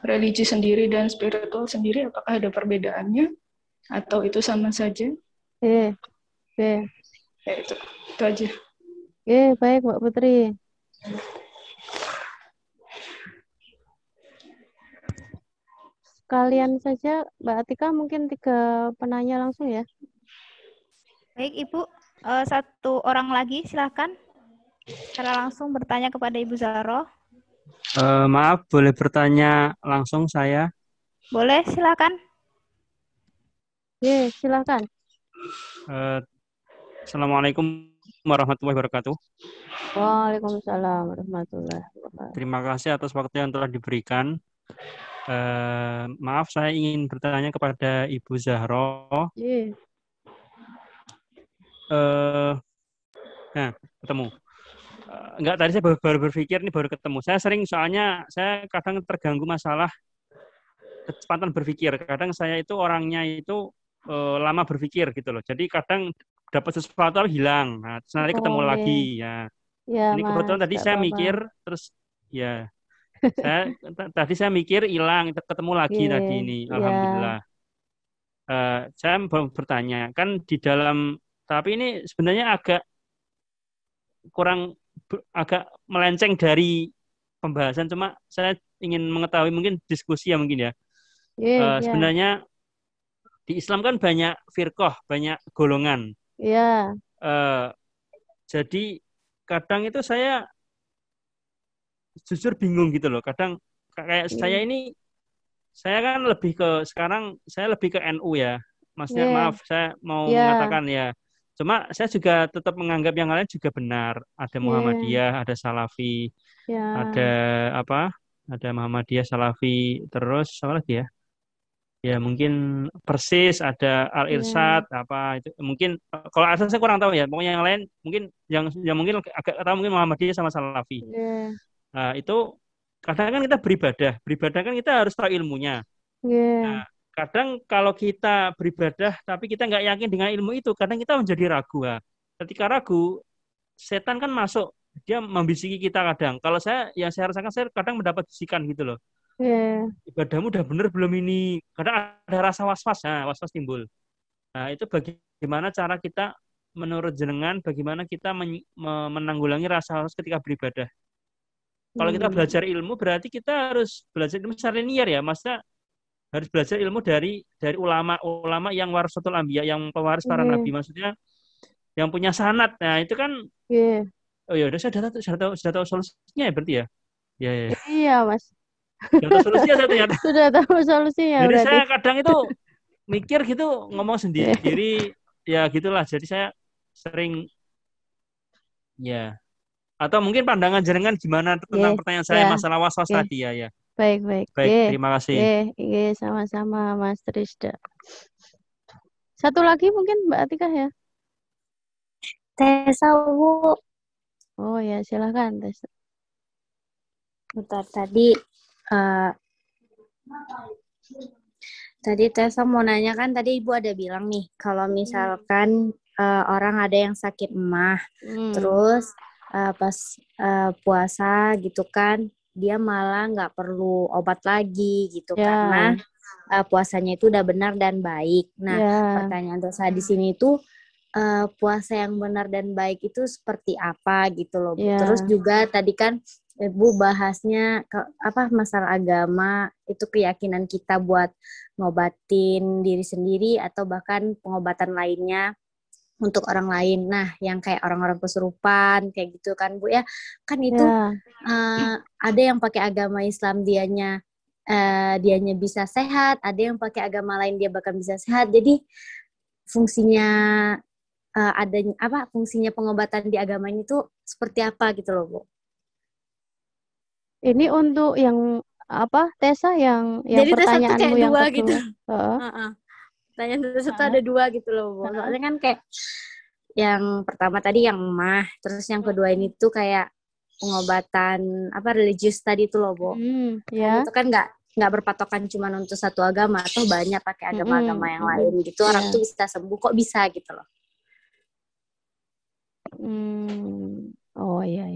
religi sendiri dan spiritual sendiri. Apakah ada perbedaannya atau itu sama saja? Ya, itu aja. Baik Mbak Putri. Sekalian saja Mbak Atika mungkin 3 penanya langsung ya. Baik Ibu, satu orang lagi silakan secara langsung bertanya kepada Ibu Zahro. Maaf, boleh bertanya langsung saya? Boleh, silakan. Silakan. Assalamualaikum warahmatullahi wabarakatuh. Waalaikumsalam warahmatullahi wabarakatuh. Terima kasih atas waktu yang telah diberikan. Maaf, saya ingin bertanya kepada Ibu Zahro. Nah, ketemu. Enggak, tadi saya baru berpikir, ini baru ketemu. Saya sering, soalnya saya kadang terganggu masalah kecepatan berpikir. Kadang saya itu orangnya itu lama berpikir gitu loh. Jadi kadang dapat sesuatu hilang. Nah, terus nanti ketemu lagi ya. Ini kebetulan tadi saya mikir, terus ya. Tadi saya mikir hilang, ketemu lagi tadi ini. Alhamdulillah. Saya mau bertanya, kan di dalam, tapi ini sebenarnya agak melenceng dari pembahasan, cuma saya ingin mengetahui, mungkin diskusi ya mungkin ya. Sebenarnya di Islam kan banyak firqah, banyak golongan. Jadi kadang itu saya jujur bingung gitu loh. Kadang kayak saya kan sekarang saya lebih ke NU ya. Maksudnya maaf, saya mau mengatakan ya. Cuma saya juga tetap menganggap yang lain juga benar. Ada Muhammadiyah, ada Salafi, ada ada Muhammadiyah, Salafi, terus apa lagi ya? Ya mungkin Persis, ada Al-Irsyad, apa itu mungkin kalau asal saya kurang tahu ya. Pokoknya yang lain mungkin yang mungkin agak tahu mungkin Muhammadiyah sama Salafi. Nah, itu kadang kan kita beribadah kan kita harus tahu ilmunya. Nah, kadang kalau kita beribadah tapi kita nggak yakin dengan ilmu itu, kadang kita menjadi ragu. Ketika ragu, setan kan masuk, dia membisiki kita kadang. Kalau saya rasakan, saya kadang mendapat bisikan gitu loh. Ibadahmu udah bener belum ini? Kadang ada rasa was-was timbul. Nah, itu bagaimana cara kita menurut jenengan bagaimana kita menanggulangi rasa haus ketika beribadah? Kalau kita belajar ilmu berarti kita harus belajar ilmu secara linear ya, maksudnya harus belajar ilmu dari ulama-ulama yang warasatul anbiya, yang pewaris para nabi, maksudnya yang punya sanad. Nah, itu kan oh ya udah sudah tahu solusinya ya berarti ya. Ya. Iya, Mas. Sudah tahu solusinya saya ternyata. Sudah tahu solusinya Jadi berarti. saya kadang itu mikir gitu, ngomong sendiri ya gitulah. Jadi saya sering ya. Atau mungkin pandangan jenengan gimana tentang pertanyaan saya masalah was-was tadi ya. Baik. Terima kasih. Sama-sama Mas Trisda. Satu lagi mungkin Mbak Atika ya. Tessa, Bu. Oh ya, silakan Tessa. Bentar, tadi Tessa mau nanya kan, tadi Ibu ada bilang nih, kalau misalkan orang ada yang sakit emah, terus pas puasa gitu kan, dia malah nggak perlu obat lagi gitu karena puasanya itu udah benar dan baik. Nah, pertanyaan Tessa di sini itu puasa yang benar dan baik itu seperti apa gitu loh. Terus juga tadi kan Ibu bahasnya masalah agama itu keyakinan kita buat ngobatin diri sendiri atau bahkan pengobatan lainnya untuk orang lain. Nah, yang kayak orang-orang kesurupan kayak gitu kan Bu ya, kan itu ada yang pakai agama Islam dianya bisa sehat, ada yang pakai agama lain dia bahkan bisa sehat. Jadi fungsinya fungsinya pengobatan di agama ini tuh seperti apa gitu loh Bu? Ini untuk yang Tessa yang jadi pertanyaanmu yang dua kedua. Gitu. Pertanyaan Tessa tuh ada dua gitu loh Bu. Soalnya kan kayak yang pertama tadi yang emah, terus yang kedua ini tuh kayak pengobatan religius tadi tuh loh Bu. Itu kan nggak berpatokan cuma untuk satu agama, atau banyak pakai agama-agama yang lain gitu. Orang tuh bisa sembuh, kok bisa gitu loh. Oh iya.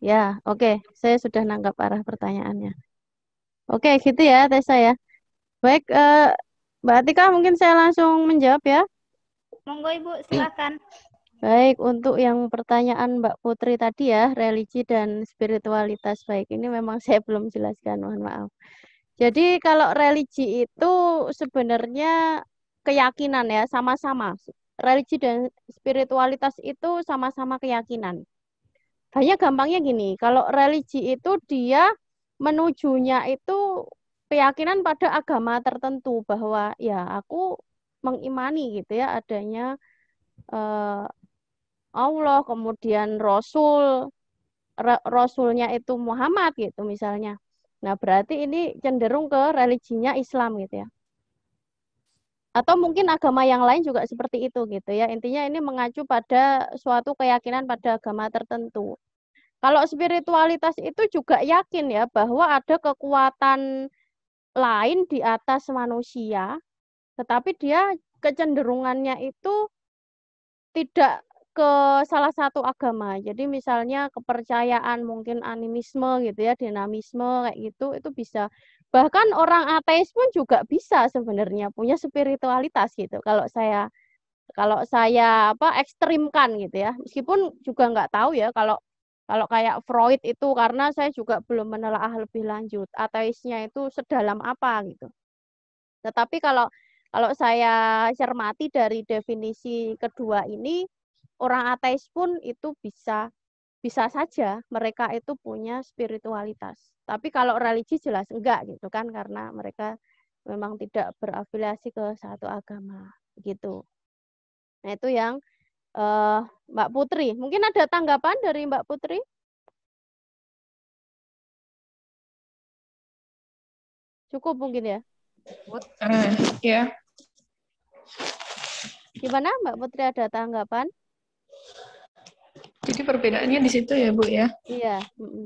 Ya, oke. Saya sudah nangkap arah pertanyaannya. Oke, gitu ya, Tessa ya. Baik, Mbak Atika mungkin saya langsung menjawab ya. Monggo Ibu, silakan. Baik, untuk yang pertanyaan Mbak Putri tadi ya, religi dan spiritualitas baik. Ini memang saya belum jelaskan, mohon maaf. Jadi kalau religi itu sebenarnya keyakinan ya, sama-sama. Religi dan spiritualitas itu sama-sama keyakinan. Hanya gampangnya gini, kalau religi itu dia menujunya itu keyakinan pada agama tertentu, bahwa ya aku mengimani gitu ya adanya Allah, kemudian Rasulnya itu Muhammad gitu misalnya. Nah berarti ini cenderung ke religinya Islam gitu ya. Atau mungkin agama yang lain juga seperti itu gitu ya. Intinya ini mengacu pada suatu keyakinan pada agama tertentu. Kalau spiritualitas itu juga yakin ya bahwa ada kekuatan lain di atas manusia, tetapi dia kecenderungannya itu tidak ke salah satu agama. Jadi misalnya kepercayaan, mungkin animisme gitu ya, dinamisme kayak gitu, itu bisa. Bahkan orang ateis pun juga bisa sebenarnya punya spiritualitas gitu. Kalau saya ekstrimkan gitu ya. Meskipun juga nggak tahu ya kalau kayak Freud itu, karena saya juga belum menelaah lebih lanjut ateisnya itu sedalam apa gitu. Tetapi kalau saya cermati dari definisi kedua ini, orang ateis pun itu bisa saja mereka itu punya spiritualitas. Tapi kalau religi jelas enggak gitu kan, karena mereka memang tidak berafiliasi ke satu agama gitu. Nah itu yang Mbak Putri. Mungkin ada tanggapan dari Mbak Putri? Cukup mungkin ya? Ya. Gimana Mbak Putri, ada tanggapan? Jadi perbedaannya di situ ya Bu ya? Iya.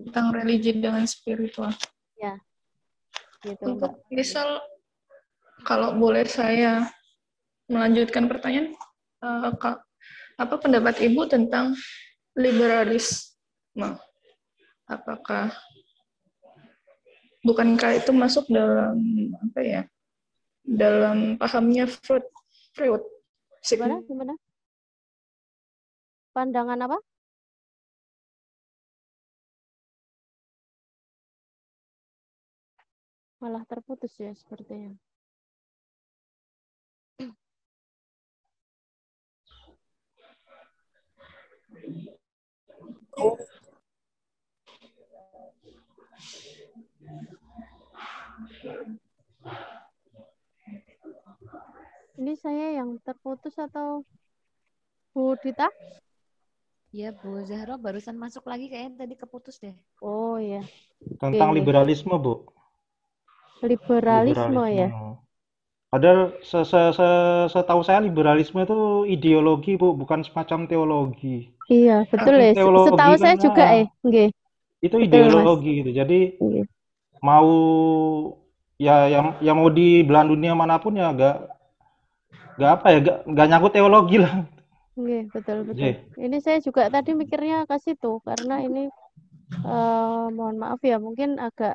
Tentang religi dengan spiritual. Ya. Gitu, Untuk Mbak. misal, kalau boleh saya melanjutkan pertanyaan, apa pendapat Ibu tentang liberalisme? Apakah bukankah itu masuk dalam dalam pahamnya Freud? Gimana? pandangan apa? Malah terputus ya sepertinya. Ini saya yang terputus atau Bu Dita? Ya, Bu Zahra barusan masuk lagi kayaknya tadi keputus deh. Oh ya. Tentang Oke. liberalisme, Bu. Liberalisme ya. Padahal setahu saya liberalisme itu ideologi, Bu, bukan semacam teologi. Iya, betul ya. Teologi Setahu saya kan, juga nggih. itu Betul, ideologi gitu. Jadi Nggih. mau ya mau di belahan dunia manapun ya nggak nyangkut teologi lah. Nggih, betul. Nggih. Ini saya juga tadi mikirnya ke situ karena ini mohon maaf ya, mungkin agak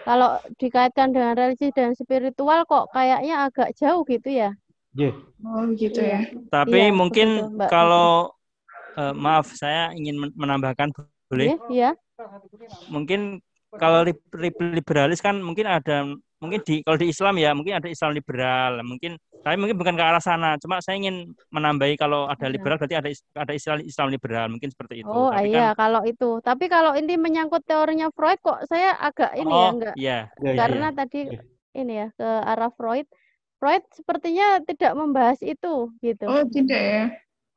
kalau dikaitkan dengan religi dan spiritual kok kayaknya agak jauh gitu ya. Nggih. Oh gitu ya. Tapi Iya, mungkin begitu, Mbak kalau maaf saya ingin menambahkan, boleh? Iya. Mungkin kalau liberalis kan mungkin kalau di Islam ya mungkin ada Islam liberal, tapi mungkin bukan ke arah sana. Cuma saya ingin menambahi kalau ada liberal berarti ada Islam liberal, mungkin seperti itu. Oh Tapi iya, kan, kalau itu. Tapi kalau ini menyangkut teorinya Freud kok saya agak ini ya enggak. iya. Karena tadi ini ya ke arah Freud. Freud sepertinya tidak membahas itu gitu. Oh tidak ya.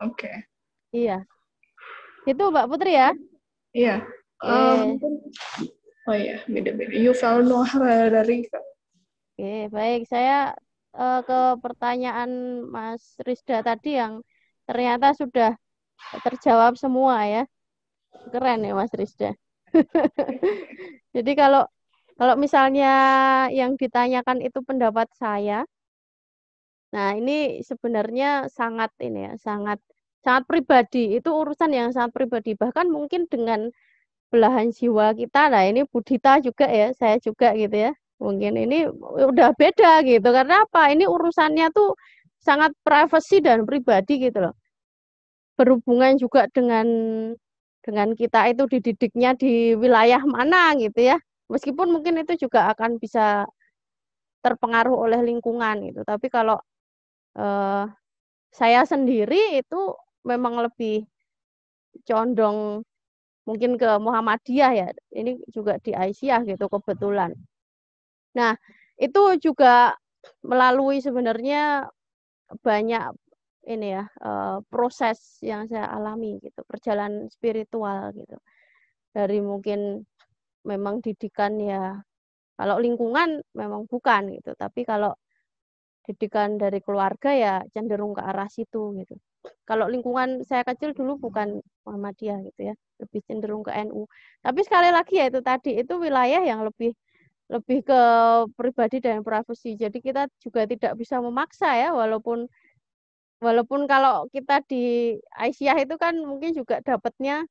Oke. Iya. Itu Mbak Putri ya? Iya. Mungkin oh iya, beda-beda. Yuval Noah Harari. Oke, baik. Saya ke pertanyaan Mas Rizda tadi yang ternyata sudah terjawab semua ya. Keren ya Mas Rizda. Jadi kalau misalnya yang ditanyakan itu pendapat saya, nah ini sebenarnya sangat sangat pribadi. Itu urusan yang sangat pribadi. Bahkan mungkin dengan belahan jiwa kita, nah ini Budita juga ya, saya juga gitu ya. Mungkin ini udah beda gitu. Karena apa? Ini urusannya tuh sangat privasi dan pribadi gitu loh. Berhubungan juga dengan kita itu dididiknya di wilayah mana gitu ya. Meskipun mungkin itu juga akan bisa terpengaruh oleh lingkungan gitu. Tapi kalau saya sendiri itu memang lebih condong mungkin ke Muhammadiyah ya. Ini juga di Aisyah gitu kebetulan. Nah, itu juga melalui sebenarnya banyak ini ya proses yang saya alami gitu, perjalanan spiritual gitu. Dari mungkin memang didikan ya, kalau lingkungan memang bukan gitu, tapi kalau didikan dari keluarga ya cenderung ke arah situ gitu. Kalau lingkungan saya kecil dulu bukan Muhammadiyah gitu ya, lebih cenderung ke NU. Tapi sekali lagi ya itu tadi, itu wilayah yang lebih ke pribadi dan privasi. Jadi kita juga tidak bisa memaksa ya, walaupun kalau kita di Aisyah itu kan mungkin juga dapatnya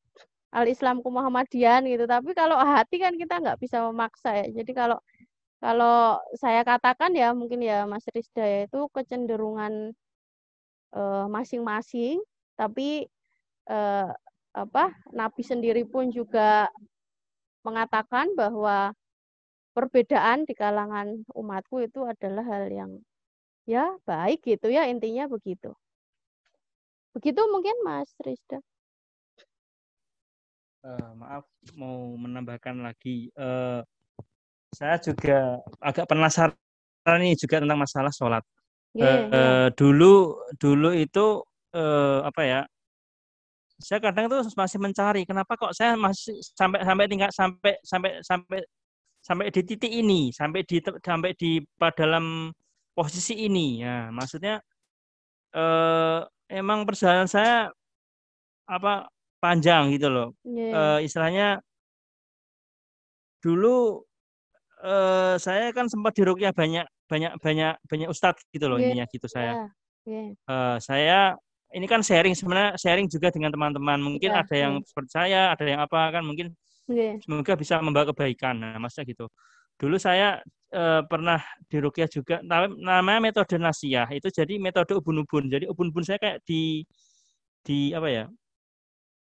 Al-Islam ke Muhammadiyan gitu. Tapi kalau hati kan kita nggak bisa memaksa ya. Jadi kalau saya katakan ya mungkin ya Mas Rizda ya, itu kecenderungan masing-masing, tapi Nabi sendiri pun juga mengatakan bahwa perbedaan di kalangan umatku itu adalah hal yang ya baik gitu ya, intinya begitu. Begitu mungkin Mas Rizda. Maaf, mau menambahkan lagi. Saya juga agak penasaran nih juga tentang masalah sholat. Dulu itu apa ya? Saya kadang tuh masih mencari kenapa kok saya masih sampai di titik ini, sampai di dalam posisi ini ya. Maksudnya emang perjalanan saya panjang gitu loh. Istilahnya dulu saya kan sempat diruqyah banyak ustadz gitu loh, intinya gitu saya. Saya ini kan sharing juga dengan teman-teman. Mungkin ada yang seperti saya, ada yang apa kan, mungkin semoga bisa membawa kebaikan. Nah, maksudnya gitu. Dulu saya pernah diruqyah juga, namanya metode nasiyah. Itu jadi metode ubun-ubun. Jadi ubun-ubun saya kayak di apa ya?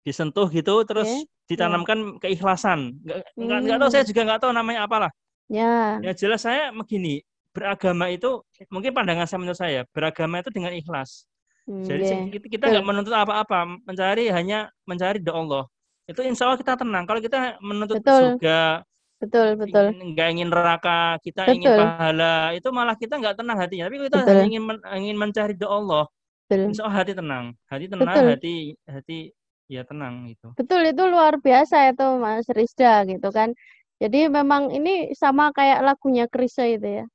disentuh gitu terus Ya. ditanamkan keikhlasan. Nggak tahu, saya juga nggak tahu namanya apalah. Ya. Ya jelas saya begini, beragama itu mungkin pandangan saya, menurut saya beragama itu dengan ikhlas. Jadi kita nggak menuntut apa-apa, hanya mencari doa Allah. Itu insya Allah kita tenang. Kalau kita menuntut surga, betul. nggak ingin neraka, kita ingin pahala, itu malah kita nggak tenang hatinya. Tapi kita hanya ingin mencari doa Allah, insya Allah hati tenang, hati ya tenang gitu. Betul, itu luar biasa itu Mas Rizda gitu kan. Jadi memang ini sama kayak lagunya Chrisye itu ya.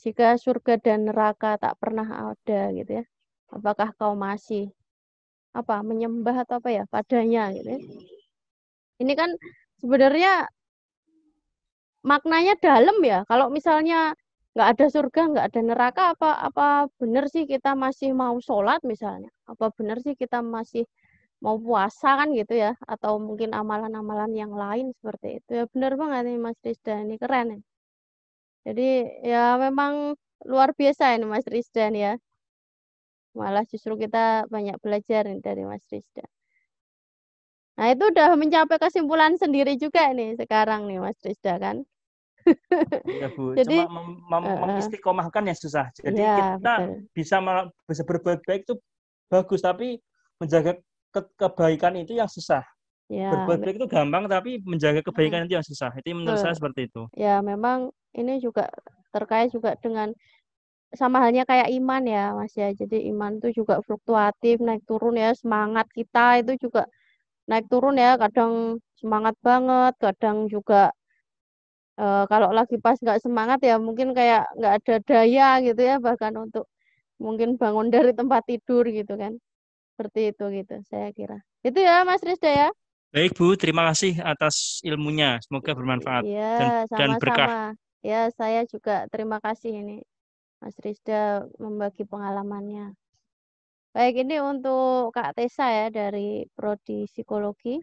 Jika surga dan neraka tak pernah ada gitu ya. Apakah kau masih menyembah atau apa ya padanya gitu ya. Ini kan sebenarnya maknanya dalam ya. Kalau misalnya nggak ada surga, nggak ada neraka, apa benar sih kita masih mau sholat misalnya? Apa benar sih kita masih mau puasa kan gitu ya? Atau mungkin amalan-amalan yang lain seperti itu. Ya benar banget nih Mas Rizda, ini keren ya. Jadi ya memang luar biasa ini Mas Rizda ya. Malah justru kita banyak belajar nih dari Mas Rizda. Nah itu udah mencapai kesimpulan sendiri juga nih sekarang nih Mas Rizda kan. Ya Bu, Jadi cuma mengistiqomahkan yang susah. Jadi ya, kita bisa berbuat baik itu bagus, tapi menjaga kebaikan itu yang susah. Ya, berbuat baik itu gampang, tapi menjaga kebaikan itu yang susah. Itu menurut saya seperti itu. Ya memang ini juga terkait juga dengan sama halnya kayak iman ya Mas ya. Jadi iman itu juga fluktuatif, naik turun ya. Semangat kita itu juga naik turun ya. Kadang semangat banget, kadang juga kalau lagi pas nggak semangat ya mungkin kayak nggak ada daya gitu ya. Bahkan untuk mungkin bangun dari tempat tidur gitu kan. Seperti itu gitu saya kira. Itu ya Mas Rizda ya. Baik Bu, terima kasih atas ilmunya. Semoga bermanfaat dan berkah. Ya, saya juga terima kasih ini Mas Rizda membagi pengalamannya. Baik, ini untuk Kak Tessa ya dari Prodi Psikologi.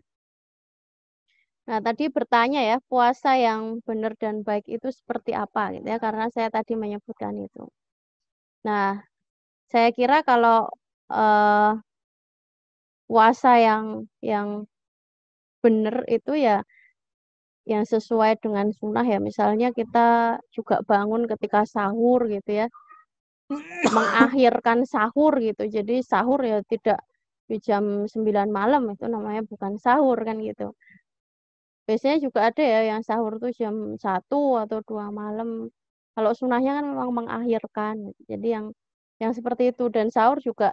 Nah, tadi bertanya ya, puasa yang benar dan baik itu seperti apa gitu ya, karena saya tadi menyebutkan itu. Nah, saya kira kalau puasa yang benar itu ya yang sesuai dengan sunnah ya, misalnya kita juga bangun ketika sahur gitu ya, mengakhirkan sahur gitu, jadi sahur ya tidak di jam 9 malam, itu namanya bukan sahur kan gitu. Biasanya juga ada ya yang sahur tuh jam 1 atau 2 malam, kalau sunnahnya kan memang mengakhirkan, jadi yang seperti itu. Dan sahur juga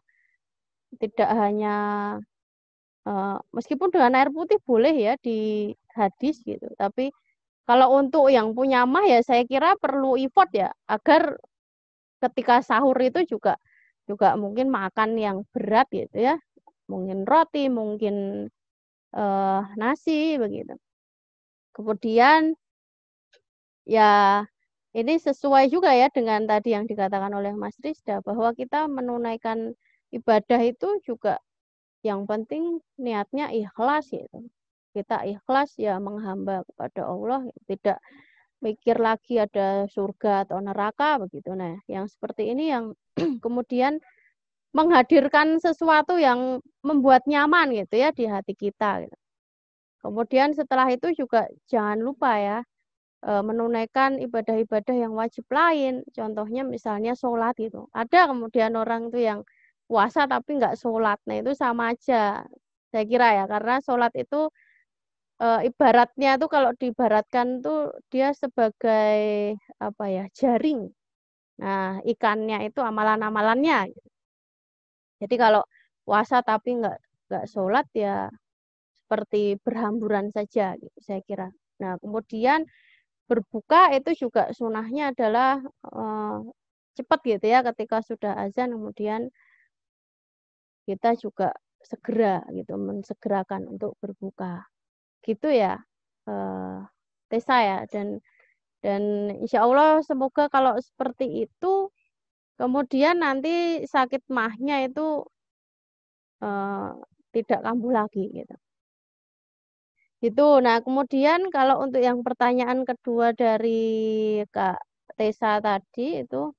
tidak hanya meskipun dengan air putih boleh ya di hadis gitu, tapi kalau untuk yang punya mah ya saya kira perlu effort ya agar ketika sahur itu juga mungkin makan yang berat gitu ya, mungkin roti, mungkin nasi begitu. Kemudian ya ini sesuai juga ya dengan tadi yang dikatakan oleh Mas Rizda bahwa kita menunaikan ibadah itu juga yang penting niatnya ikhlas gitu. Kita ikhlas ya menghamba kepada Allah, tidak mikir lagi ada surga atau neraka begitu. Nah, yang seperti ini yang kemudian menghadirkan sesuatu yang membuat nyaman gitu ya di hati kita gitu. Kemudian setelah itu juga jangan lupa ya menunaikan ibadah-ibadah yang wajib lain. Contohnya misalnya sholat gitu. Ada kemudian orang itu yang puasa tapi nggak sholat. Nah itu sama aja. Saya kira ya, karena sholat itu ibaratnya tuh kalau diibaratkan tuh dia sebagai jaring. Nah ikannya itu amalan-amalannya. Jadi kalau puasa tapi nggak sholat ya seperti berhamburan saja gitu, saya kira. Nah kemudian berbuka itu juga sunahnya adalah cepat gitu ya, ketika sudah azan kemudian kita juga segera gitu mensegerakan untuk berbuka gitu ya Tessa ya. Dan insya Allah semoga kalau seperti itu kemudian nanti sakit mahnya itu tidak kambuh lagi gitu. Itu. Nah, kemudian kalau untuk yang pertanyaan kedua dari Kak Tessa tadi itu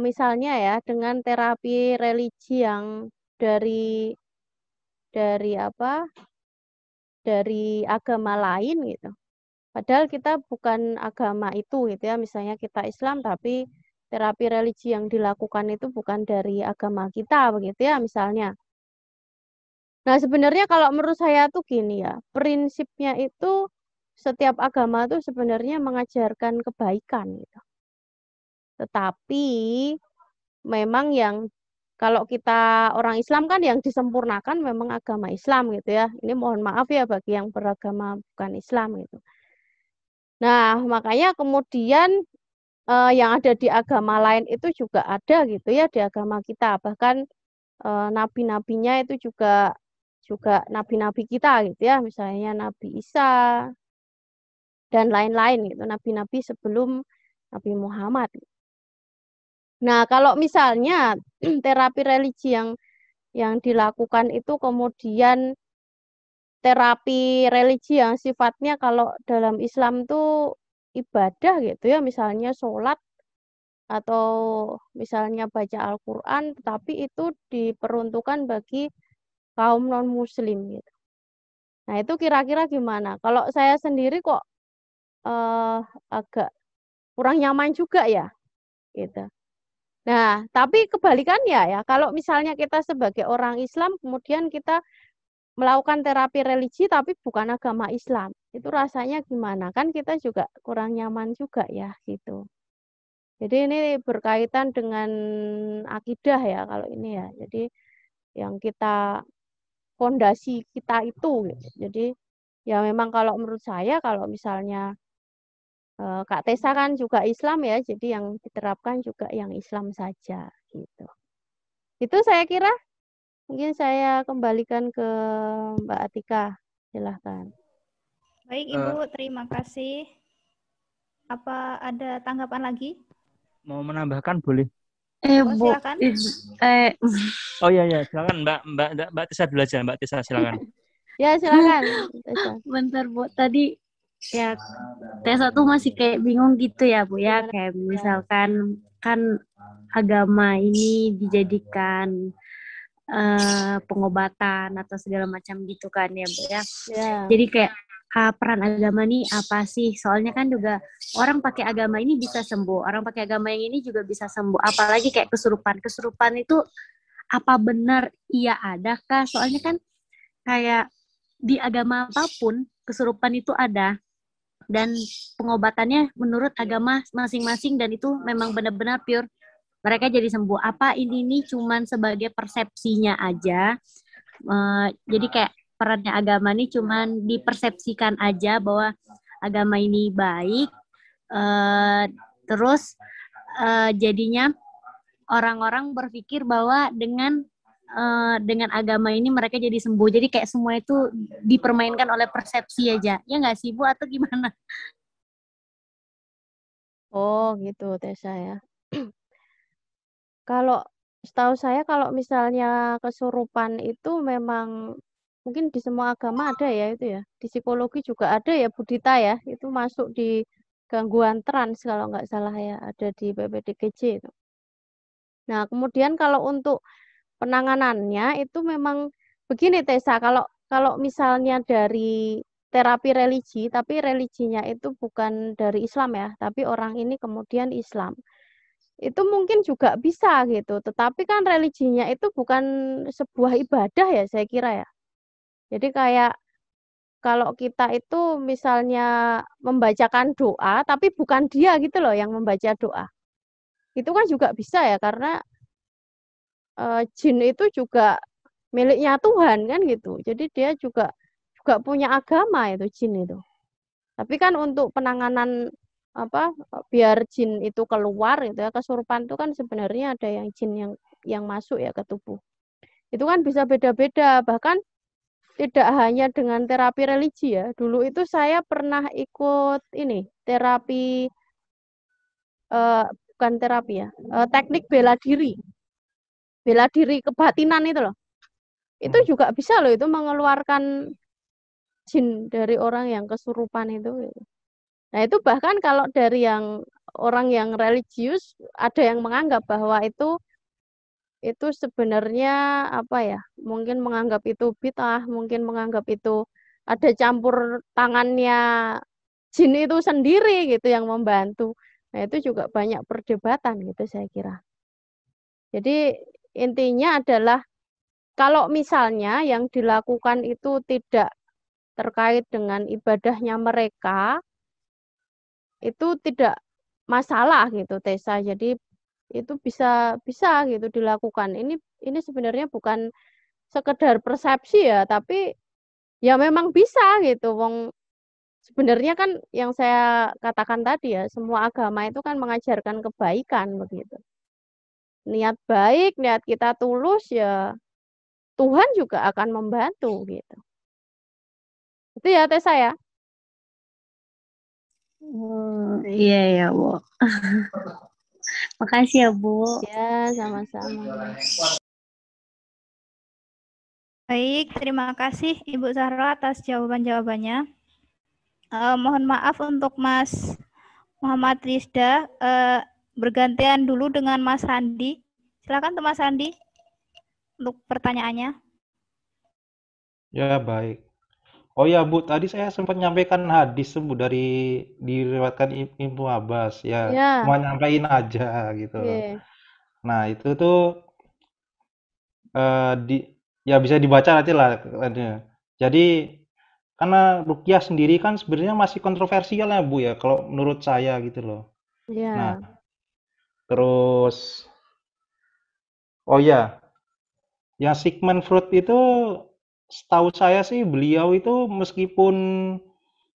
misalnya ya dengan terapi religi yang dari dari apa? Dari agama lain gitu. Padahal kita bukan agama itu gitu ya. Misalnya kita Islam tapi terapi religi yang dilakukan itu bukan dari agama kita begitu ya misalnya. Nah, sebenarnya kalau menurut saya tuh gini ya, prinsipnya itu setiap agama tuh sebenarnya mengajarkan kebaikan gitu. Tetapi memang yang kalau kita orang Islam kan yang disempurnakan memang agama Islam gitu ya. Ini mohon maaf ya bagi yang beragama bukan Islam gitu. Nah, makanya kemudian yang ada di agama lain itu juga ada gitu ya di agama kita. Bahkan nabi-nabinya itu juga nabi-nabi kita gitu ya. Misalnya Nabi Isa dan lain-lain gitu. Nabi-nabi sebelum Nabi Muhammad. Nah, kalau misalnya terapi religi yang dilakukan itu kemudian terapi religi yang sifatnya kalau dalam Islam tuh ibadah gitu ya, misalnya sholat atau misalnya baca Al-Quran, tetapi itu diperuntukkan bagi kaum non-muslim gitu. Nah, itu kira-kira gimana? Kalau saya sendiri kok agak kurang nyaman juga ya, gitu. Nah, tapi kebalikannya ya, kalau misalnya kita sebagai orang Islam, kemudian kita melakukan terapi religi tapi bukan agama Islam, itu rasanya gimana? Kan kita juga kurang nyaman juga ya, gitu. Jadi ini berkaitan dengan akidah ya, kalau ini ya. Jadi yang kita, fondasi kita itu, gitu. Jadi ya memang kalau menurut saya, kalau misalnya Kak Tessa kan juga Islam ya, jadi yang diterapkan juga yang Islam saja gitu. Itu saya kira mungkin saya kembalikan ke Mbak Atika. Silahkan. Baik Ibu, terima kasih. Apa ada tanggapan lagi? Mau menambahkan boleh? Oh, silakan. Oh iya silakan Mbak Tessa dulu aja, Mbak Tessa silakan. Ya silakan. Bentar Bu, tadi ya Tessa tuh masih kayak bingung gitu ya Bu ya, kayak misalkan kan agama ini dijadikan pengobatan atau segala macam gitu kan ya Bu ya. Jadi kayak peran agama nih apa sih? Soalnya kan juga orang pakai agama ini bisa sembuh, orang pakai agama yang ini juga bisa sembuh. Apalagi kayak kesurupan itu apa benar iya adakah? Soalnya kan kayak di agama apapun kesurupan itu ada dan pengobatannya menurut agama masing-masing dan itu memang benar-benar pure mereka jadi sembuh. Apa ini cuman sebagai persepsinya aja? Jadi kayak perannya agama ini cuman dipersepsikan aja bahwa agama ini baik, terus jadinya orang-orang berpikir bahwa dengan agama ini mereka jadi sembuh. Jadi kayak semua itu dipermainkan oleh persepsi aja. Ya nggak sih Bu atau gimana? Oh gitu Tessa ya. Kalau setahu saya kalau misalnya kesurupan itu memang mungkin di semua agama ada ya itu ya. Di psikologi juga ada ya Bu Dita ya. Itu masuk di gangguan trans kalau nggak salah ya. Ada di PPDKJ itu. Nah kemudian kalau untuk penanganannya itu memang begini Tessa. Kalau misalnya dari terapi religi, tapi religinya itu bukan dari Islam ya. Tapi orang ini kemudian Islam. Itu mungkin juga bisa gitu. Tetapi kan religinya itu bukan sebuah ibadah ya saya kira ya. Jadi kayak kalau kita itu misalnya membacakan doa, tapi bukan dia gitu loh yang membaca doa. Itu kan juga bisa ya karena jin itu juga miliknya Tuhan kan gitu. Jadi dia juga punya agama itu jin itu. Tapi kan untuk penanganan biar jin itu keluar gitu ya, kesurupan itu kan sebenarnya ada yang jin yang masuk ya ke tubuh. Itu kan bisa beda-beda, bahkan tidak hanya dengan terapi religi ya. Dulu itu saya pernah ikut ini terapi bukan terapi ya, teknik bela diri kebatinan itu loh. Itu juga bisa loh itu mengeluarkan jin dari orang yang kesurupan itu. Nah, itu bahkan kalau dari yang orang yang religius ada yang menganggap bahwa itu itu sebenarnya apa ya? Mungkin menganggap itu bid'ah, mungkin menganggap itu ada campur tangannya jin itu sendiri gitu yang membantu. Nah, itu juga banyak perdebatan gitu saya kira. Jadi intinya adalah kalau misalnya yang dilakukan itu tidak terkait dengan ibadahnya mereka, itu tidak masalah gitu Tessa. Jadi itu bisa bisa gitu dilakukan. Ini sebenarnya bukan sekedar persepsi ya, tapi ya memang bisa gitu. Wong sebenarnya kan yang saya katakan tadi ya, semua agama itu kan mengajarkan kebaikan begitu. Niat baik, niat kita tulus ya Tuhan juga akan membantu gitu. Itu ya Tessa ya. Iya ya, Bu. Makasih ya, Bu. Ya, sama-sama. Baik, terima kasih Ibu Zahra atas jawaban-jawabannya. Mohon maaf untuk Mas Muhammad Rizda, bergantian dulu dengan Mas Randi. Silakan tuh Mas Randi untuk pertanyaannya. Ya, baik. Oh ya, Bu, tadi saya sempat nyampaikan hadis, Bu, diriwayatkan Ibnu Abbas. Ya, Ya, cuma nyampein aja gitu loh. oke. Nah, itu tuh ya bisa dibaca nanti lah. Jadi karena ruqyah sendiri kan sebenarnya masih kontroversial ya, Bu ya, kalau menurut saya gitu loh. Nah, Ya, terus oh ya, yang Sigmund Freud itu setahu saya sih beliau itu meskipun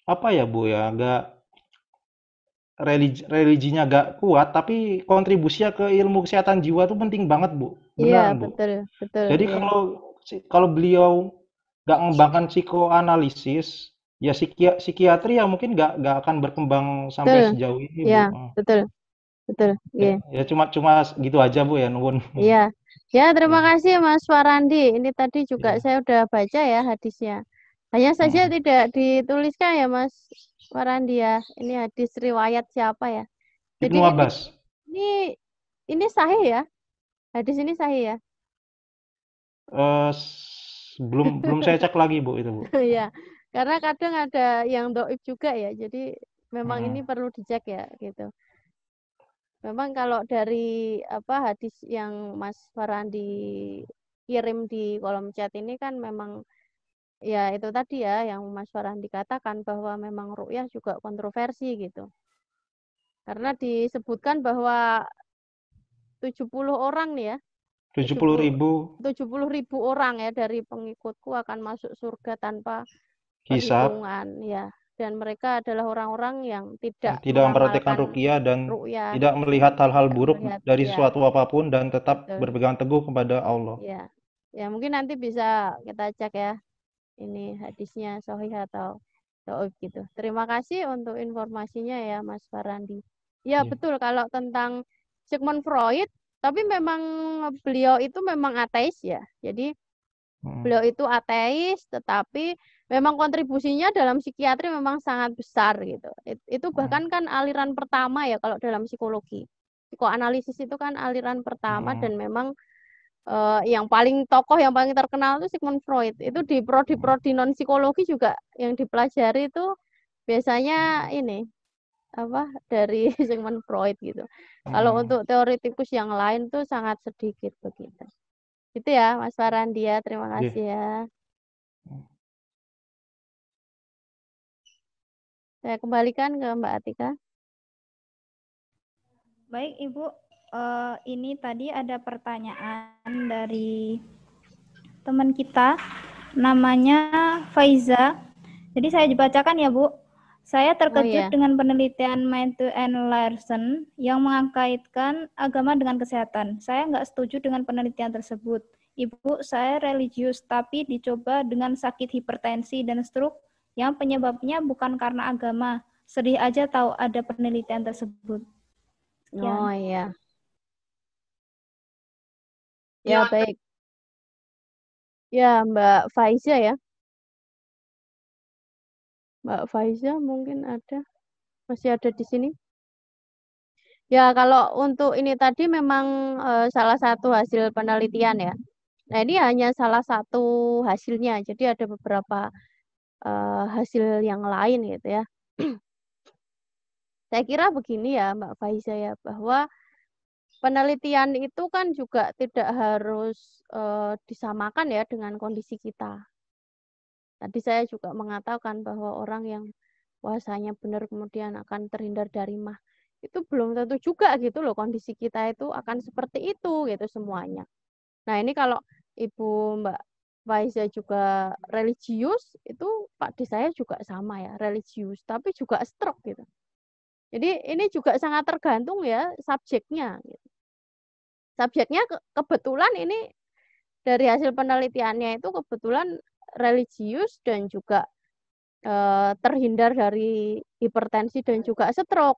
apa ya, Bu ya, religinya agak kuat, tapi kontribusinya ke ilmu kesehatan jiwa itu penting banget, Bu. iya Beneran, Bu. betul, betul, Jadi iya. kalau beliau nggak mengembangkan psikoanalisis, ya psikiatri ya mungkin nggak akan berkembang sampai Betul, sejauh ini, Bu. ya betul, betul, Ya, iya. ya cuma gitu aja, Bu ya, nuwun. Iya. Ya, terima Ya, kasih Mas Farandi. Ini tadi juga ya. saya udah baca ya hadisnya. Hanya saja Mm. tidak dituliskan ya Mas Farandi ya. Ini hadis riwayat siapa ya? Jadi Ibnu Abbas. ini ini sahih ya. Hadis ini sahih ya. Belum saya cek lagi, Bu, itu, Bu. Iya. Karena kadang ada yang doib juga ya. Jadi memang ini Mm. perlu dicek ya gitu. Memang kalau dari apa hadis yang Mas Farandi kirim di kolom chat ini kan memang ya itu tadi ya yang Mas Farandi katakan bahwa memang ru'yah juga kontroversi gitu. Karena disebutkan bahwa 70 orang nih ya, 70.000 70.000 orang ya dari pengikutku akan masuk surga tanpa hisab, perhitungan ya. Dan mereka adalah orang-orang yang tidak tidak memperhatikan mengamalkan ruqyah dan ru'yah tidak dan melihat hal-hal tidak buruk melihat dari ya sesuatu apapun dan tetap betul. berpegang teguh kepada Allah. Ya. Ya mungkin nanti bisa kita cek ya ini hadisnya sahih atau dhaif gitu. Terima kasih untuk informasinya ya Mas Farandi. Ya Ya. betul kalau tentang Sigmund Freud, tapi memang beliau itu memang ateis ya. Jadi beliau itu ateis, tetapi memang kontribusinya dalam psikiatri memang sangat besar gitu. Itu bahkan kan aliran pertama ya kalau dalam psikologi. Psikoanalisis itu kan aliran pertama dan memang yang paling tokoh yang paling terkenal itu Sigmund Freud. Itu di prodi non psikologi juga yang dipelajari itu biasanya ini apa dari Sigmund Freud gitu. Kalau untuk teoretikus yang lain tuh sangat sedikit begitu. Itu ya Mas Farandi ya, terima kasih ya. Saya kembalikan ke Mbak Atika. Baik Ibu, ini tadi ada pertanyaan dari teman kita, namanya Faiza. Jadi saya dibacakan ya Bu. Saya terkejut dengan penelitian Matthew and Larson yang mengkaitkan agama dengan kesehatan. Saya nggak setuju dengan penelitian tersebut. Ibu, saya religius, tapi dicoba dengan sakit hipertensi dan stroke yang penyebabnya bukan karena agama. Sedih aja tahu ada penelitian tersebut. Sekian. Oh iya. Ya baik. Ya Mbak Faiza ya. Mbak Faiza mungkin ada. Masih ada di sini. Ya, kalau untuk ini tadi memang salah satu hasil penelitian ya. Nah, ini hanya salah satu hasilnya. Jadi ada beberapa hasil yang lain gitu ya. Saya kira begini ya, Mbak Faiza ya, bahwa penelitian itu kan juga tidak harus disamakan ya dengan kondisi kita. Tadi saya juga mengatakan bahwa orang yang puasanya benar kemudian akan terhindar dari mah. Itu belum tentu juga gitu loh, kondisi kita itu akan seperti itu gitu semuanya. Nah, ini kalau Ibu Mbak Faiza juga religius, itu Pak di saya juga sama ya, religius, tapi juga stroke gitu. Jadi ini juga sangat tergantung ya subjeknya. Gitu. Subjeknya kebetulan ini dari hasil penelitiannya itu kebetulan religius dan juga terhindar dari hipertensi dan juga stroke.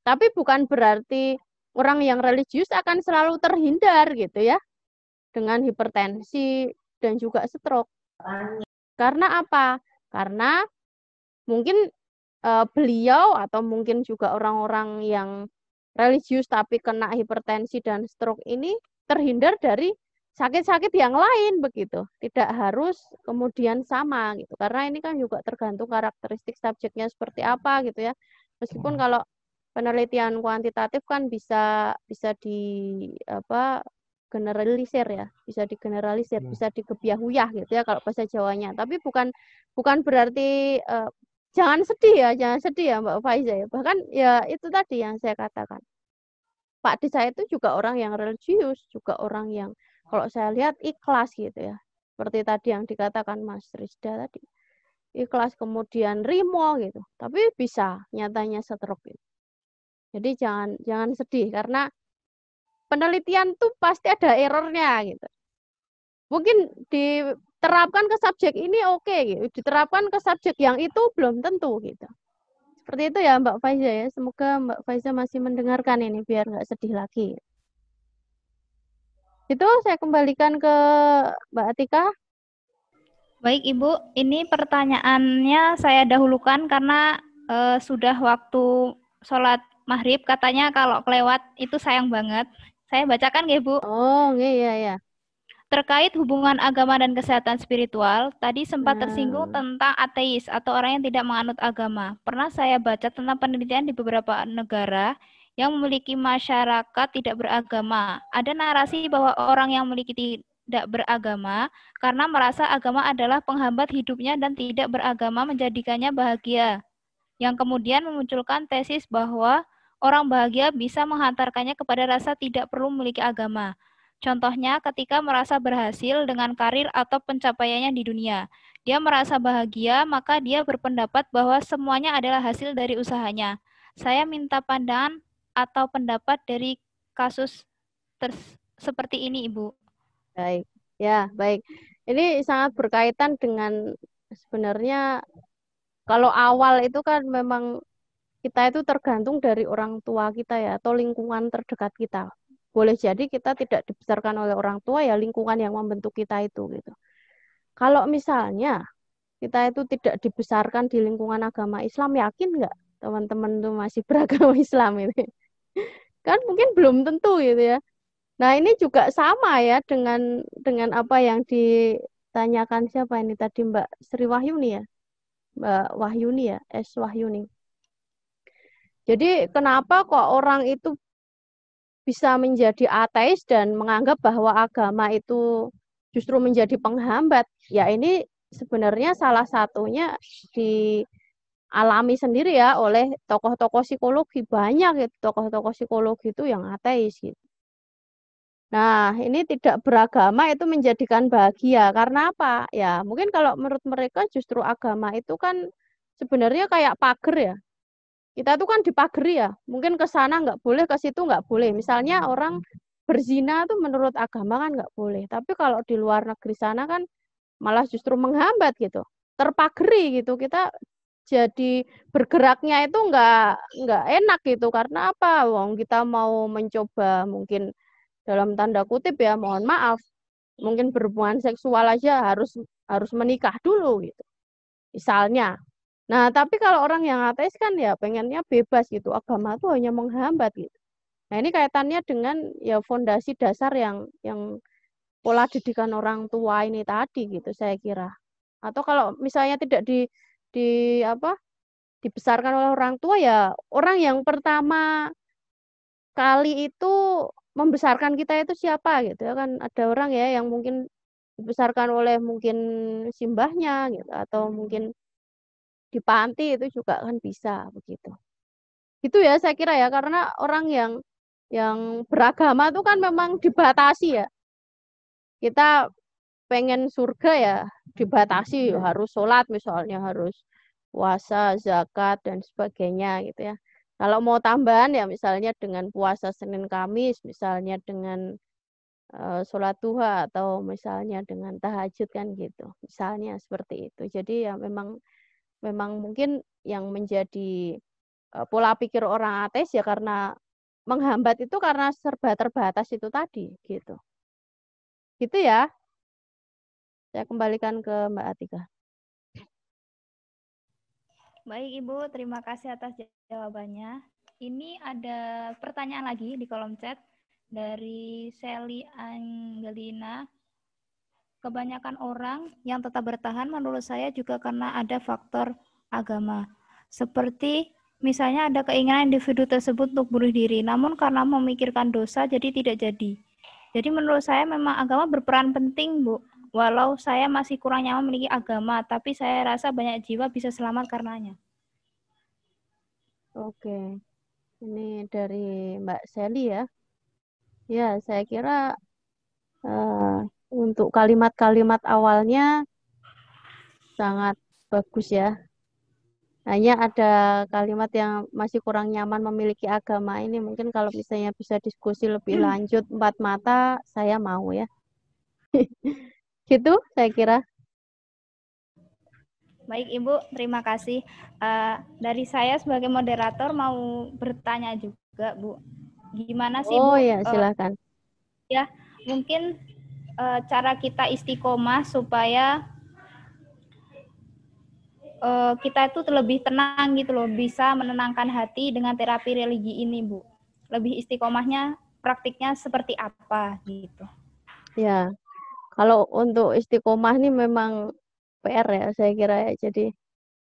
Tapi bukan berarti orang yang religius akan selalu terhindar gitu ya dengan hipertensi dan juga stroke. Karena apa? Karena mungkin beliau atau mungkin juga orang-orang yang religius tapi kena hipertensi dan stroke ini terhindar dari sakit-sakit yang lain begitu. Tidak harus kemudian sama gitu. Karena ini kan juga tergantung karakteristik subjeknya seperti apa gitu ya. Meskipun kalau penelitian kuantitatif kan bisa di apa generalisir ya, bisa digeneralisir, bisa digebiah-uyah gitu ya kalau bahasa Jawanya. Tapi bukan berarti jangan sedih ya Mbak Faiza ya. Bahkan ya itu tadi yang saya katakan. Pak di saya itu juga orang yang religius, juga orang yang kalau saya lihat ikhlas gitu ya. Seperti tadi yang dikatakan Mas Rizda tadi. Ikhlas kemudian rimo gitu. Tapi bisa nyatanya stroke gitu. Jadi jangan sedih karena penelitian tuh pasti ada errornya gitu. Mungkin diterapkan ke subjek ini oke gitu. Diterapkan ke subjek yang itu belum tentu gitu. Seperti itu ya Mbak Faiza ya. Semoga Mbak Faiza masih mendengarkan ini biar nggak sedih lagi. Itu saya kembalikan ke Mbak Atika. Baik Ibu, ini pertanyaannya saya dahulukan karena sudah waktu sholat maghrib. Katanya kalau kelewat itu sayang banget. Saya bacakan ya Bu. Oh iya. Terkait hubungan agama dan kesehatan spiritual, tadi sempat tersinggung tentang ateis atau orang yang tidak menganut agama. Pernah saya baca tentang penelitian di beberapa negara yang memiliki masyarakat tidak beragama. Ada narasi bahwa orang yang memiliki tidak beragama karena merasa agama adalah penghambat hidupnya dan tidak beragama menjadikannya bahagia. Yang kemudian memunculkan tesis bahwa orang bahagia bisa menghantarkannya kepada rasa tidak perlu memiliki agama. Contohnya ketika merasa berhasil dengan karir atau pencapaiannya di dunia. Dia merasa bahagia, maka dia berpendapat bahwa semuanya adalah hasil dari usahanya. Saya minta pandangan atau pendapat dari kasus seperti ini, Ibu. Baik, ya baik. Ini sangat berkaitan dengan sebenarnya kalau awal itu kan memang kita itu tergantung dari orang tua kita ya atau lingkungan terdekat kita. Boleh jadi kita tidak dibesarkan oleh orang tua ya lingkungan yang membentuk kita itu gitu. Kalau misalnya kita itu tidak dibesarkan di lingkungan agama Islam, yakin nggak teman-teman tuh masih beragama Islam itu? Kan mungkin belum tentu gitu ya. Nah, ini juga sama ya dengan apa yang ditanyakan siapa ini tadi Mbak Sri Wahyuni ya? Mbak Wahyuni ya, S Wahyuni. Jadi kenapa kok orang itu bisa menjadi ateis dan menganggap bahwa agama itu justru menjadi penghambat? Ya ini sebenarnya salah satunya dialami sendiri ya oleh tokoh-tokoh psikologi. Banyak gitu tokoh-tokoh psikologi itu yang ateis gitu. Nah, ini tidak beragama itu menjadikan bahagia. Karena apa? Ya, mungkin kalau menurut mereka justru agama itu kan sebenarnya kayak pagar ya. Kita tuh kan dipagari ya. Mungkin ke sana nggak boleh, ke situ nggak boleh. Misalnya orang berzina tuh menurut agama kan nggak boleh. Tapi kalau di luar negeri sana kan malah justru menghambat gitu. Terpagari gitu. Kita jadi bergeraknya itu nggak enak gitu. Karena apa? Wong kita mau mencoba mungkin dalam tanda kutip ya, mohon maaf, mungkin berhubungan seksual aja harus menikah dulu gitu. Misalnya. Nah, tapi kalau orang yang ateis kan ya pengennya bebas gitu. Agama tuh hanya menghambat gitu. Nah, ini kaitannya dengan ya fondasi dasar yang pola didikan orang tua ini tadi gitu saya kira. Atau kalau misalnya tidak di apa dibesarkan oleh orang tua ya orang yang pertama kali itu membesarkan kita itu siapa gitu ya kan ada orang ya yang mungkin dibesarkan oleh mungkin simbahnya gitu atau mungkin di panti itu juga kan bisa begitu. Itu ya saya kira ya karena orang yang beragama itu kan memang dibatasi ya. Kita pengen surga ya dibatasi harus sholat misalnya harus puasa zakat dan sebagainya gitu ya kalau mau tambahan ya misalnya dengan puasa Senin Kamis misalnya dengan sholat duha atau misalnya dengan tahajud kan gitu misalnya seperti itu jadi ya memang mungkin yang menjadi pola pikir orang ateis ya karena menghambat itu karena serba terbatas itu tadi gitu ya. Saya kembalikan ke Mbak Atika. Baik Ibu, terima kasih atas jawabannya. Ini ada pertanyaan lagi di kolom chat dari Sally Angelina. Kebanyakan orang yang tetap bertahan menurut saya juga karena ada faktor agama. Seperti misalnya ada keinginan individu tersebut untuk bunuh diri, namun karena memikirkan dosa jadi tidak jadi. Jadi menurut saya memang agama berperan penting, Bu. Walau saya masih kurang nyaman memiliki agama, tapi saya rasa banyak jiwa bisa selamat karenanya. Oke, ini dari Mbak Sally ya. Ya, saya kira untuk kalimat-kalimat awalnya sangat bagus ya. Hanya ada kalimat yang masih kurang nyaman memiliki agama ini. Mungkin kalau misalnya bisa diskusi lebih lanjut 4 mata, saya mau ya. Gitu saya kira. Baik Ibu, terima kasih. Dari saya sebagai moderator mau bertanya juga Bu. Gimana sih Bu? Oh ya, silakan. Ya, mungkin cara kita istiqomah supaya kita itu lebih tenang gitu loh, bisa menenangkan hati dengan terapi religi ini Bu. Lebih istiqomahnya praktiknya seperti apa gitu. Ya, kalau untuk istiqomah ini memang PR ya saya kira ya. Jadi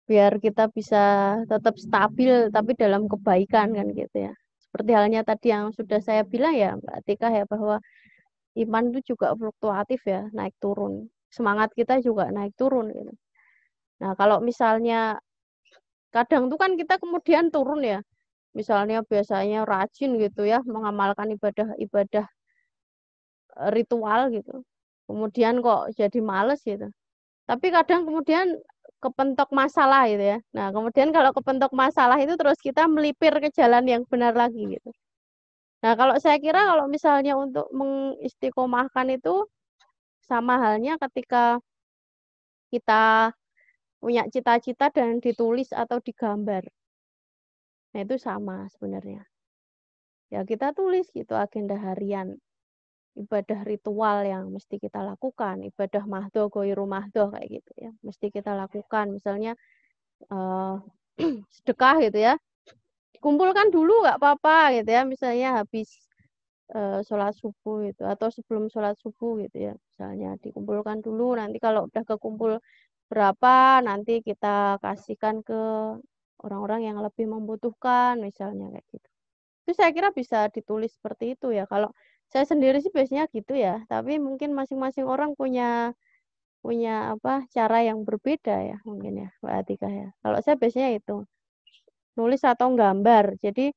biar kita bisa tetap stabil tapi dalam kebaikan kan gitu ya. Seperti halnya tadi yang sudah saya bilang ya Mbak Tika ya bahwa iman itu juga fluktuatif ya, naik turun. Semangat kita juga naik turun gitu. Nah, kalau misalnya kadang tuh kan kita kemudian turun ya. Misalnya biasanya rajin gitu ya mengamalkan ibadah-ibadah ritual gitu. Kemudian kok jadi males gitu. Tapi kadang kemudian kepentok masalah gitu ya. Nah, kemudian kalau kepentok masalah itu terus kita melipir ke jalan yang benar lagi gitu. Nah, kalau saya kira kalau misalnya untuk mengistiqomahkan itu sama halnya ketika kita punya cita-cita dan ditulis atau digambar. Nah, itu sama sebenarnya. Ya, kita tulis gitu agenda harian. Ibadah ritual yang mesti kita lakukan, ibadah mahdoh, goiru mahdoh kayak gitu ya, mesti kita lakukan. Misalnya sedekah gitu ya, dikumpulkan dulu nggak apa-apa gitu ya, misalnya habis sholat subuh itu atau sebelum sholat subuh gitu ya, misalnya dikumpulkan dulu. Nanti kalau udah kekumpul berapa, nanti kita kasihkan ke orang-orang yang lebih membutuhkan, misalnya kayak gitu. Itu saya kira bisa ditulis seperti itu ya. Kalau saya sendiri sih biasanya gitu ya, tapi mungkin masing-masing orang punya apa cara yang berbeda ya mungkin ya Mbak Atika ya. Kalau saya biasanya itu nulis atau gambar. Jadi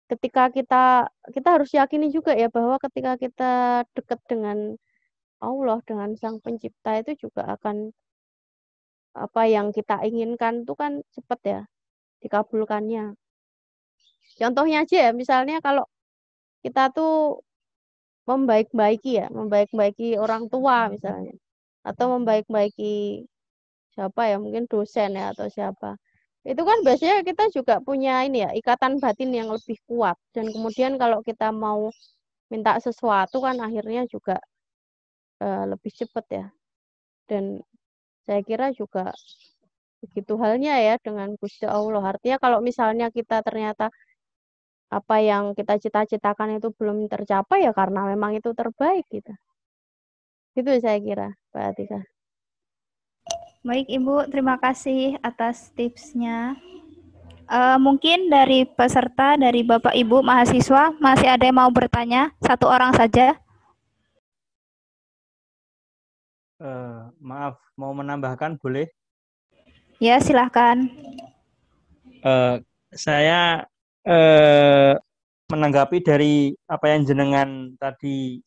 ketika kita harus yakini juga ya bahwa ketika kita dekat dengan Allah, dengan Sang Pencipta itu juga akan apa yang kita inginkan itu kan cepat ya dikabulkannya. Contohnya aja ya, misalnya kalau kita tuh membaik-baiki orang tua misalnya, atau membaik-baiki siapa ya, mungkin dosen ya atau siapa. Itu kan biasanya kita juga punya ini ya, ikatan batin yang lebih kuat. Dan kemudian kalau kita mau minta sesuatu kan akhirnya juga lebih cepat ya. Dan saya kira juga begitu halnya ya dengan Gusti Allah. Artinya kalau misalnya kita ternyata apa yang kita cita-citakan itu belum tercapai ya karena memang itu terbaik gitu. Itu saya kira, Mbak Atika. Baik Ibu, terima kasih atas tipsnya. Mungkin dari peserta, dari Bapak Ibu mahasiswa, masih ada yang mau bertanya? Satu orang saja. Maaf, mau menambahkan boleh? Ya, silahkan. Saya menanggapi dari apa yang jenengan tadi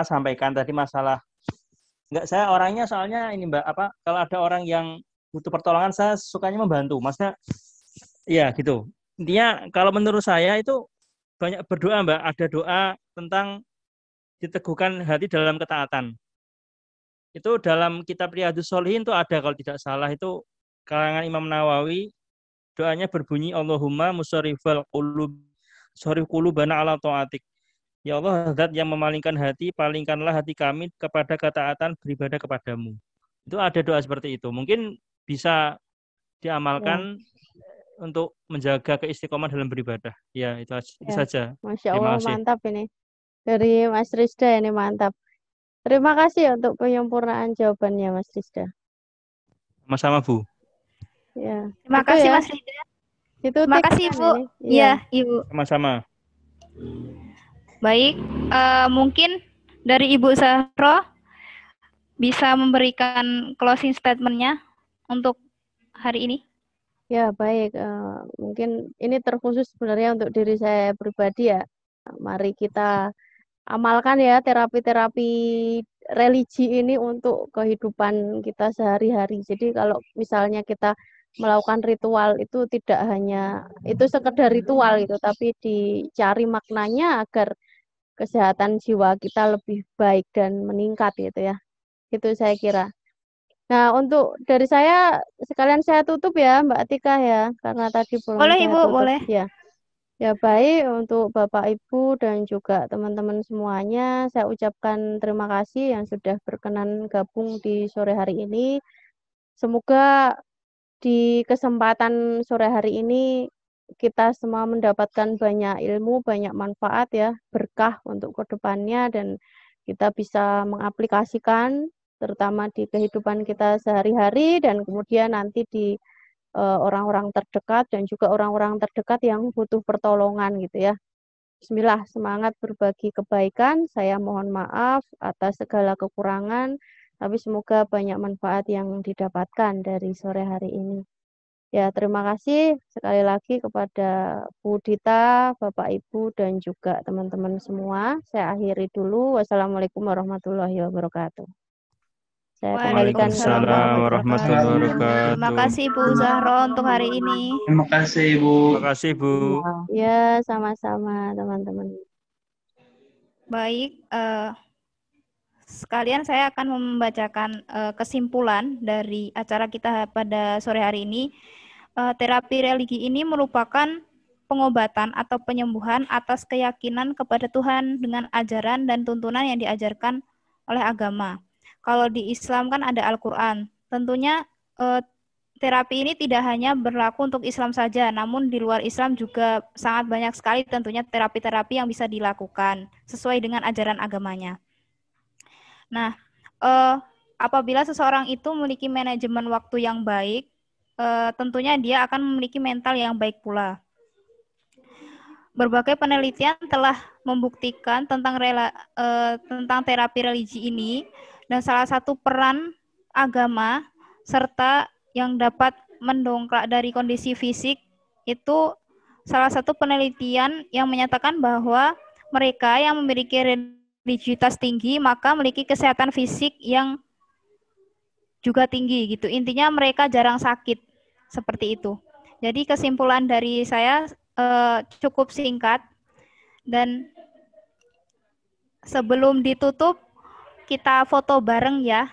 sampaikan tadi masalah saya orangnya soalnya ini Mbak kalau ada orang yang butuh pertolongan saya sukanya membantu. Maksudnya iya gitu. Intinya kalau menurut saya itu banyak berdoa Mbak, ada doa tentang diteguhkan hati dalam ketaatan. Itu dalam kitab Riyadhus Shalihin itu ada kalau tidak salah itu karangan Imam Nawawi, doanya berbunyi Allahumma musarrifal qulub sarif qulubana ala taatik. Ya Allah, zat yang memalingkan hati, palingkanlah hati kami kepada ketaatan beribadah kepadamu. Itu ada doa seperti itu. Mungkin bisa diamalkan untuk menjaga keistiqomah dalam beribadah. Ya, itu saja. Masya Allah, mantap ini. Dari Mas Rizda ini mantap. Terima kasih untuk penyempurnaan jawabannya, Mas Rizda. Sama-sama, Bu. Ya. Terima kasih, Mas Rizda. Terima kasih, Bu. Iya, Ibu. Sama-sama. Baik, mungkin dari Ibu Zahro bisa memberikan closing statement-nya untuk hari ini. Ya, baik. Mungkin ini terkhusus sebenarnya untuk diri saya pribadi ya. Mari kita amalkan ya terapi-terapi religi ini untuk kehidupan kita sehari-hari. Jadi kalau misalnya kita melakukan ritual itu tidak hanya itu sekedar ritual gitu, tapi dicari maknanya agar kesehatan jiwa kita lebih baik dan meningkat gitu ya. Itu saya kira. Nah, untuk dari saya sekalian saya tutup ya Mbak Atika ya, karena tadi belum boleh saya Ibu, tutup. boleh. Ya. Ya baik untuk Bapak Ibu dan juga teman-teman semuanya, saya ucapkan terima kasih yang sudah berkenan gabung di sore hari ini. Semoga di kesempatan sore hari ini kita semua mendapatkan banyak ilmu, banyak manfaat ya, berkah untuk kedepannya dan kita bisa mengaplikasikan terutama di kehidupan kita sehari-hari dan kemudian nanti di orang-orang terdekat dan juga orang-orang terdekat yang butuh pertolongan gitu ya. Bismillah, semangat berbagi kebaikan. Saya mohon maaf atas segala kekurangan, tapi semoga banyak manfaat yang didapatkan dari sore hari ini. Ya, terima kasih sekali lagi kepada Bu Dita, Bapak Ibu, dan juga teman-teman semua. Saya akhiri dulu. Wassalamualaikum warahmatullahi wabarakatuh. Saya kembalikan ke warahmatullahi wabarakatuh. Terima kasih Bu Zahro untuk hari ini. Terima kasih Bu. Terima kasih Bu. Ya, sama-sama teman-teman. Baik, sekalian saya akan membacakan kesimpulan dari acara kita pada sore hari ini. Terapi religi ini merupakan pengobatan atau penyembuhan atas keyakinan kepada Tuhan dengan ajaran dan tuntunan yang diajarkan oleh agama. Kalau di Islam kan ada Al-Quran. Tentunya terapi ini tidak hanya berlaku untuk Islam saja, namun di luar Islam juga sangat banyak sekali tentunya terapi-terapi yang bisa dilakukan sesuai dengan ajaran agamanya. Nah, apabila seseorang itu memiliki manajemen waktu yang baik, tentunya dia akan memiliki mental yang baik pula. Berbagai penelitian telah membuktikan tentang terapi religi ini, dan salah satu peran agama serta yang dapat mendongkrak dari kondisi fisik itu salah satu penelitian yang menyatakan bahwa mereka yang memiliki religiusitas tinggi maka memiliki kesehatan fisik yang juga tinggi gitu. Intinya mereka jarang sakit. Seperti itu. Jadi kesimpulan dari saya cukup singkat dan sebelum ditutup kita foto bareng ya.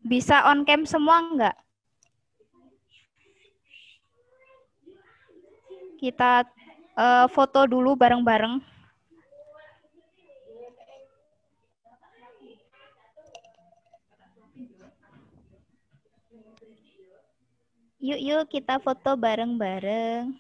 Bisa on cam semua enggak? Kita foto dulu bareng-bareng. Yuk kita foto bareng-bareng.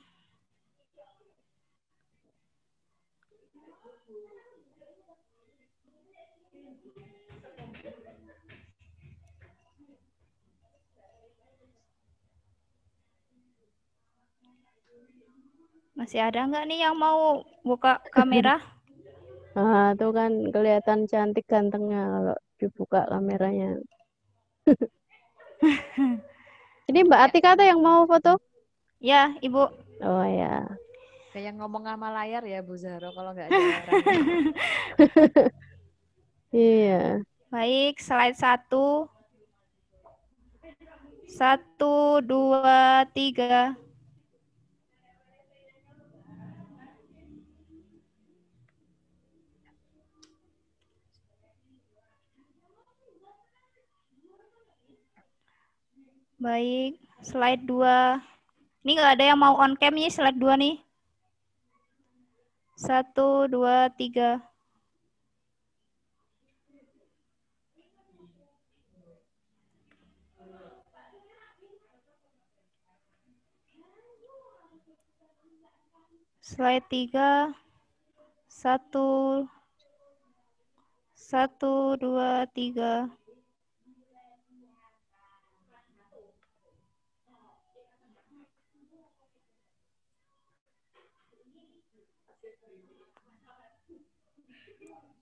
Masih ada nggak nih yang mau buka kamera? Nah, itu kan kelihatan cantik gantengnya kalau dibuka kameranya. Ini Mbak Atika tuh yang mau foto? Ya, Ibu. Oh ya. Kayak ngomong sama layar ya Bu Zahro kalau nggak ada orang. Iya. Baik, slide 1. 1, 2, 3. Baik, slide 2. Ini nggak ada yang mau on cam nih, slide 2 nih. 1, 2, 3. Slide 3. 1, 2, 3.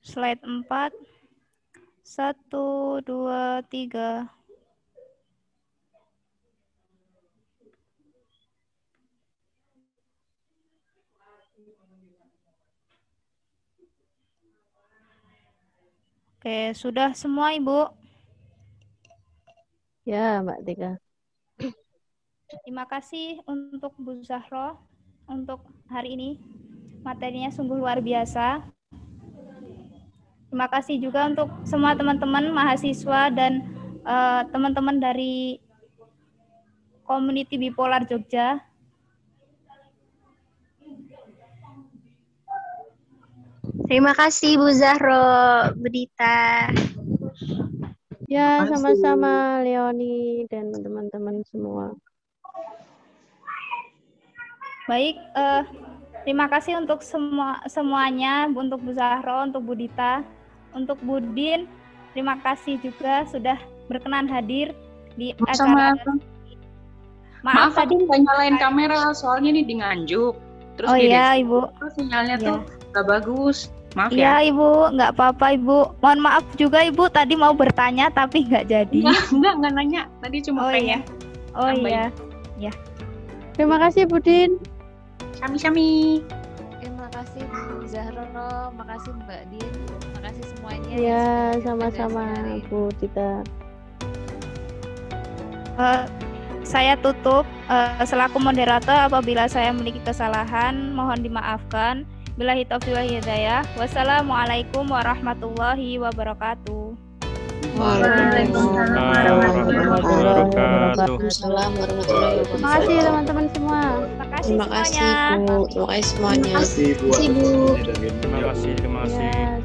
Slide 4. 1, 2, 3. Oke, sudah semua Ibu? Ya, Mbak Tika. Terima kasih untuk Bu Zahro untuk hari ini. Materinya sungguh luar biasa. Terima kasih juga untuk semua teman-teman mahasiswa dan teman-teman dari Community Bipolar Jogja. Terima kasih Bu Zahro, Bu Dita. Ya, sama-sama Leoni dan teman-teman semua. Baik, terima kasih untuk semuanya, untuk Bu Zahro, untuk Bu Dita, untuk Budin. Terima kasih juga sudah berkenan hadir di acara. Maaf tadi nggak nyalain kamera, soalnya ini di Nganjuk. Terus oh iya, Ibu. Sinyalnya ya. tuh nggak bagus. Maaf ya. Ya. Ibu, nggak apa-apa Ibu. Mohon maaf juga Ibu, tadi mau bertanya tapi nggak jadi. Enggak nanya. Tadi cuma pengen. Oh iya. Ya. Terima kasih Budin. Sami-sami. Terima kasih Bu Zahro, makasih Mbak Din, makasih semuanya. Ya, sama-sama Bu Dita. Saya tutup selaku moderator. Apabila saya memiliki kesalahan, mohon dimaafkan. Billahi taufiq wal hidayah. Wassalamualaikum warahmatullahi wabarakatuh. Waalaikumsalam warahmatullahi wabarakatuh. Terima kasih teman-teman semua. Terima kasih semuanya. Bu. Terima kasih semuanya. Terima kasih Bu. Terima kasih.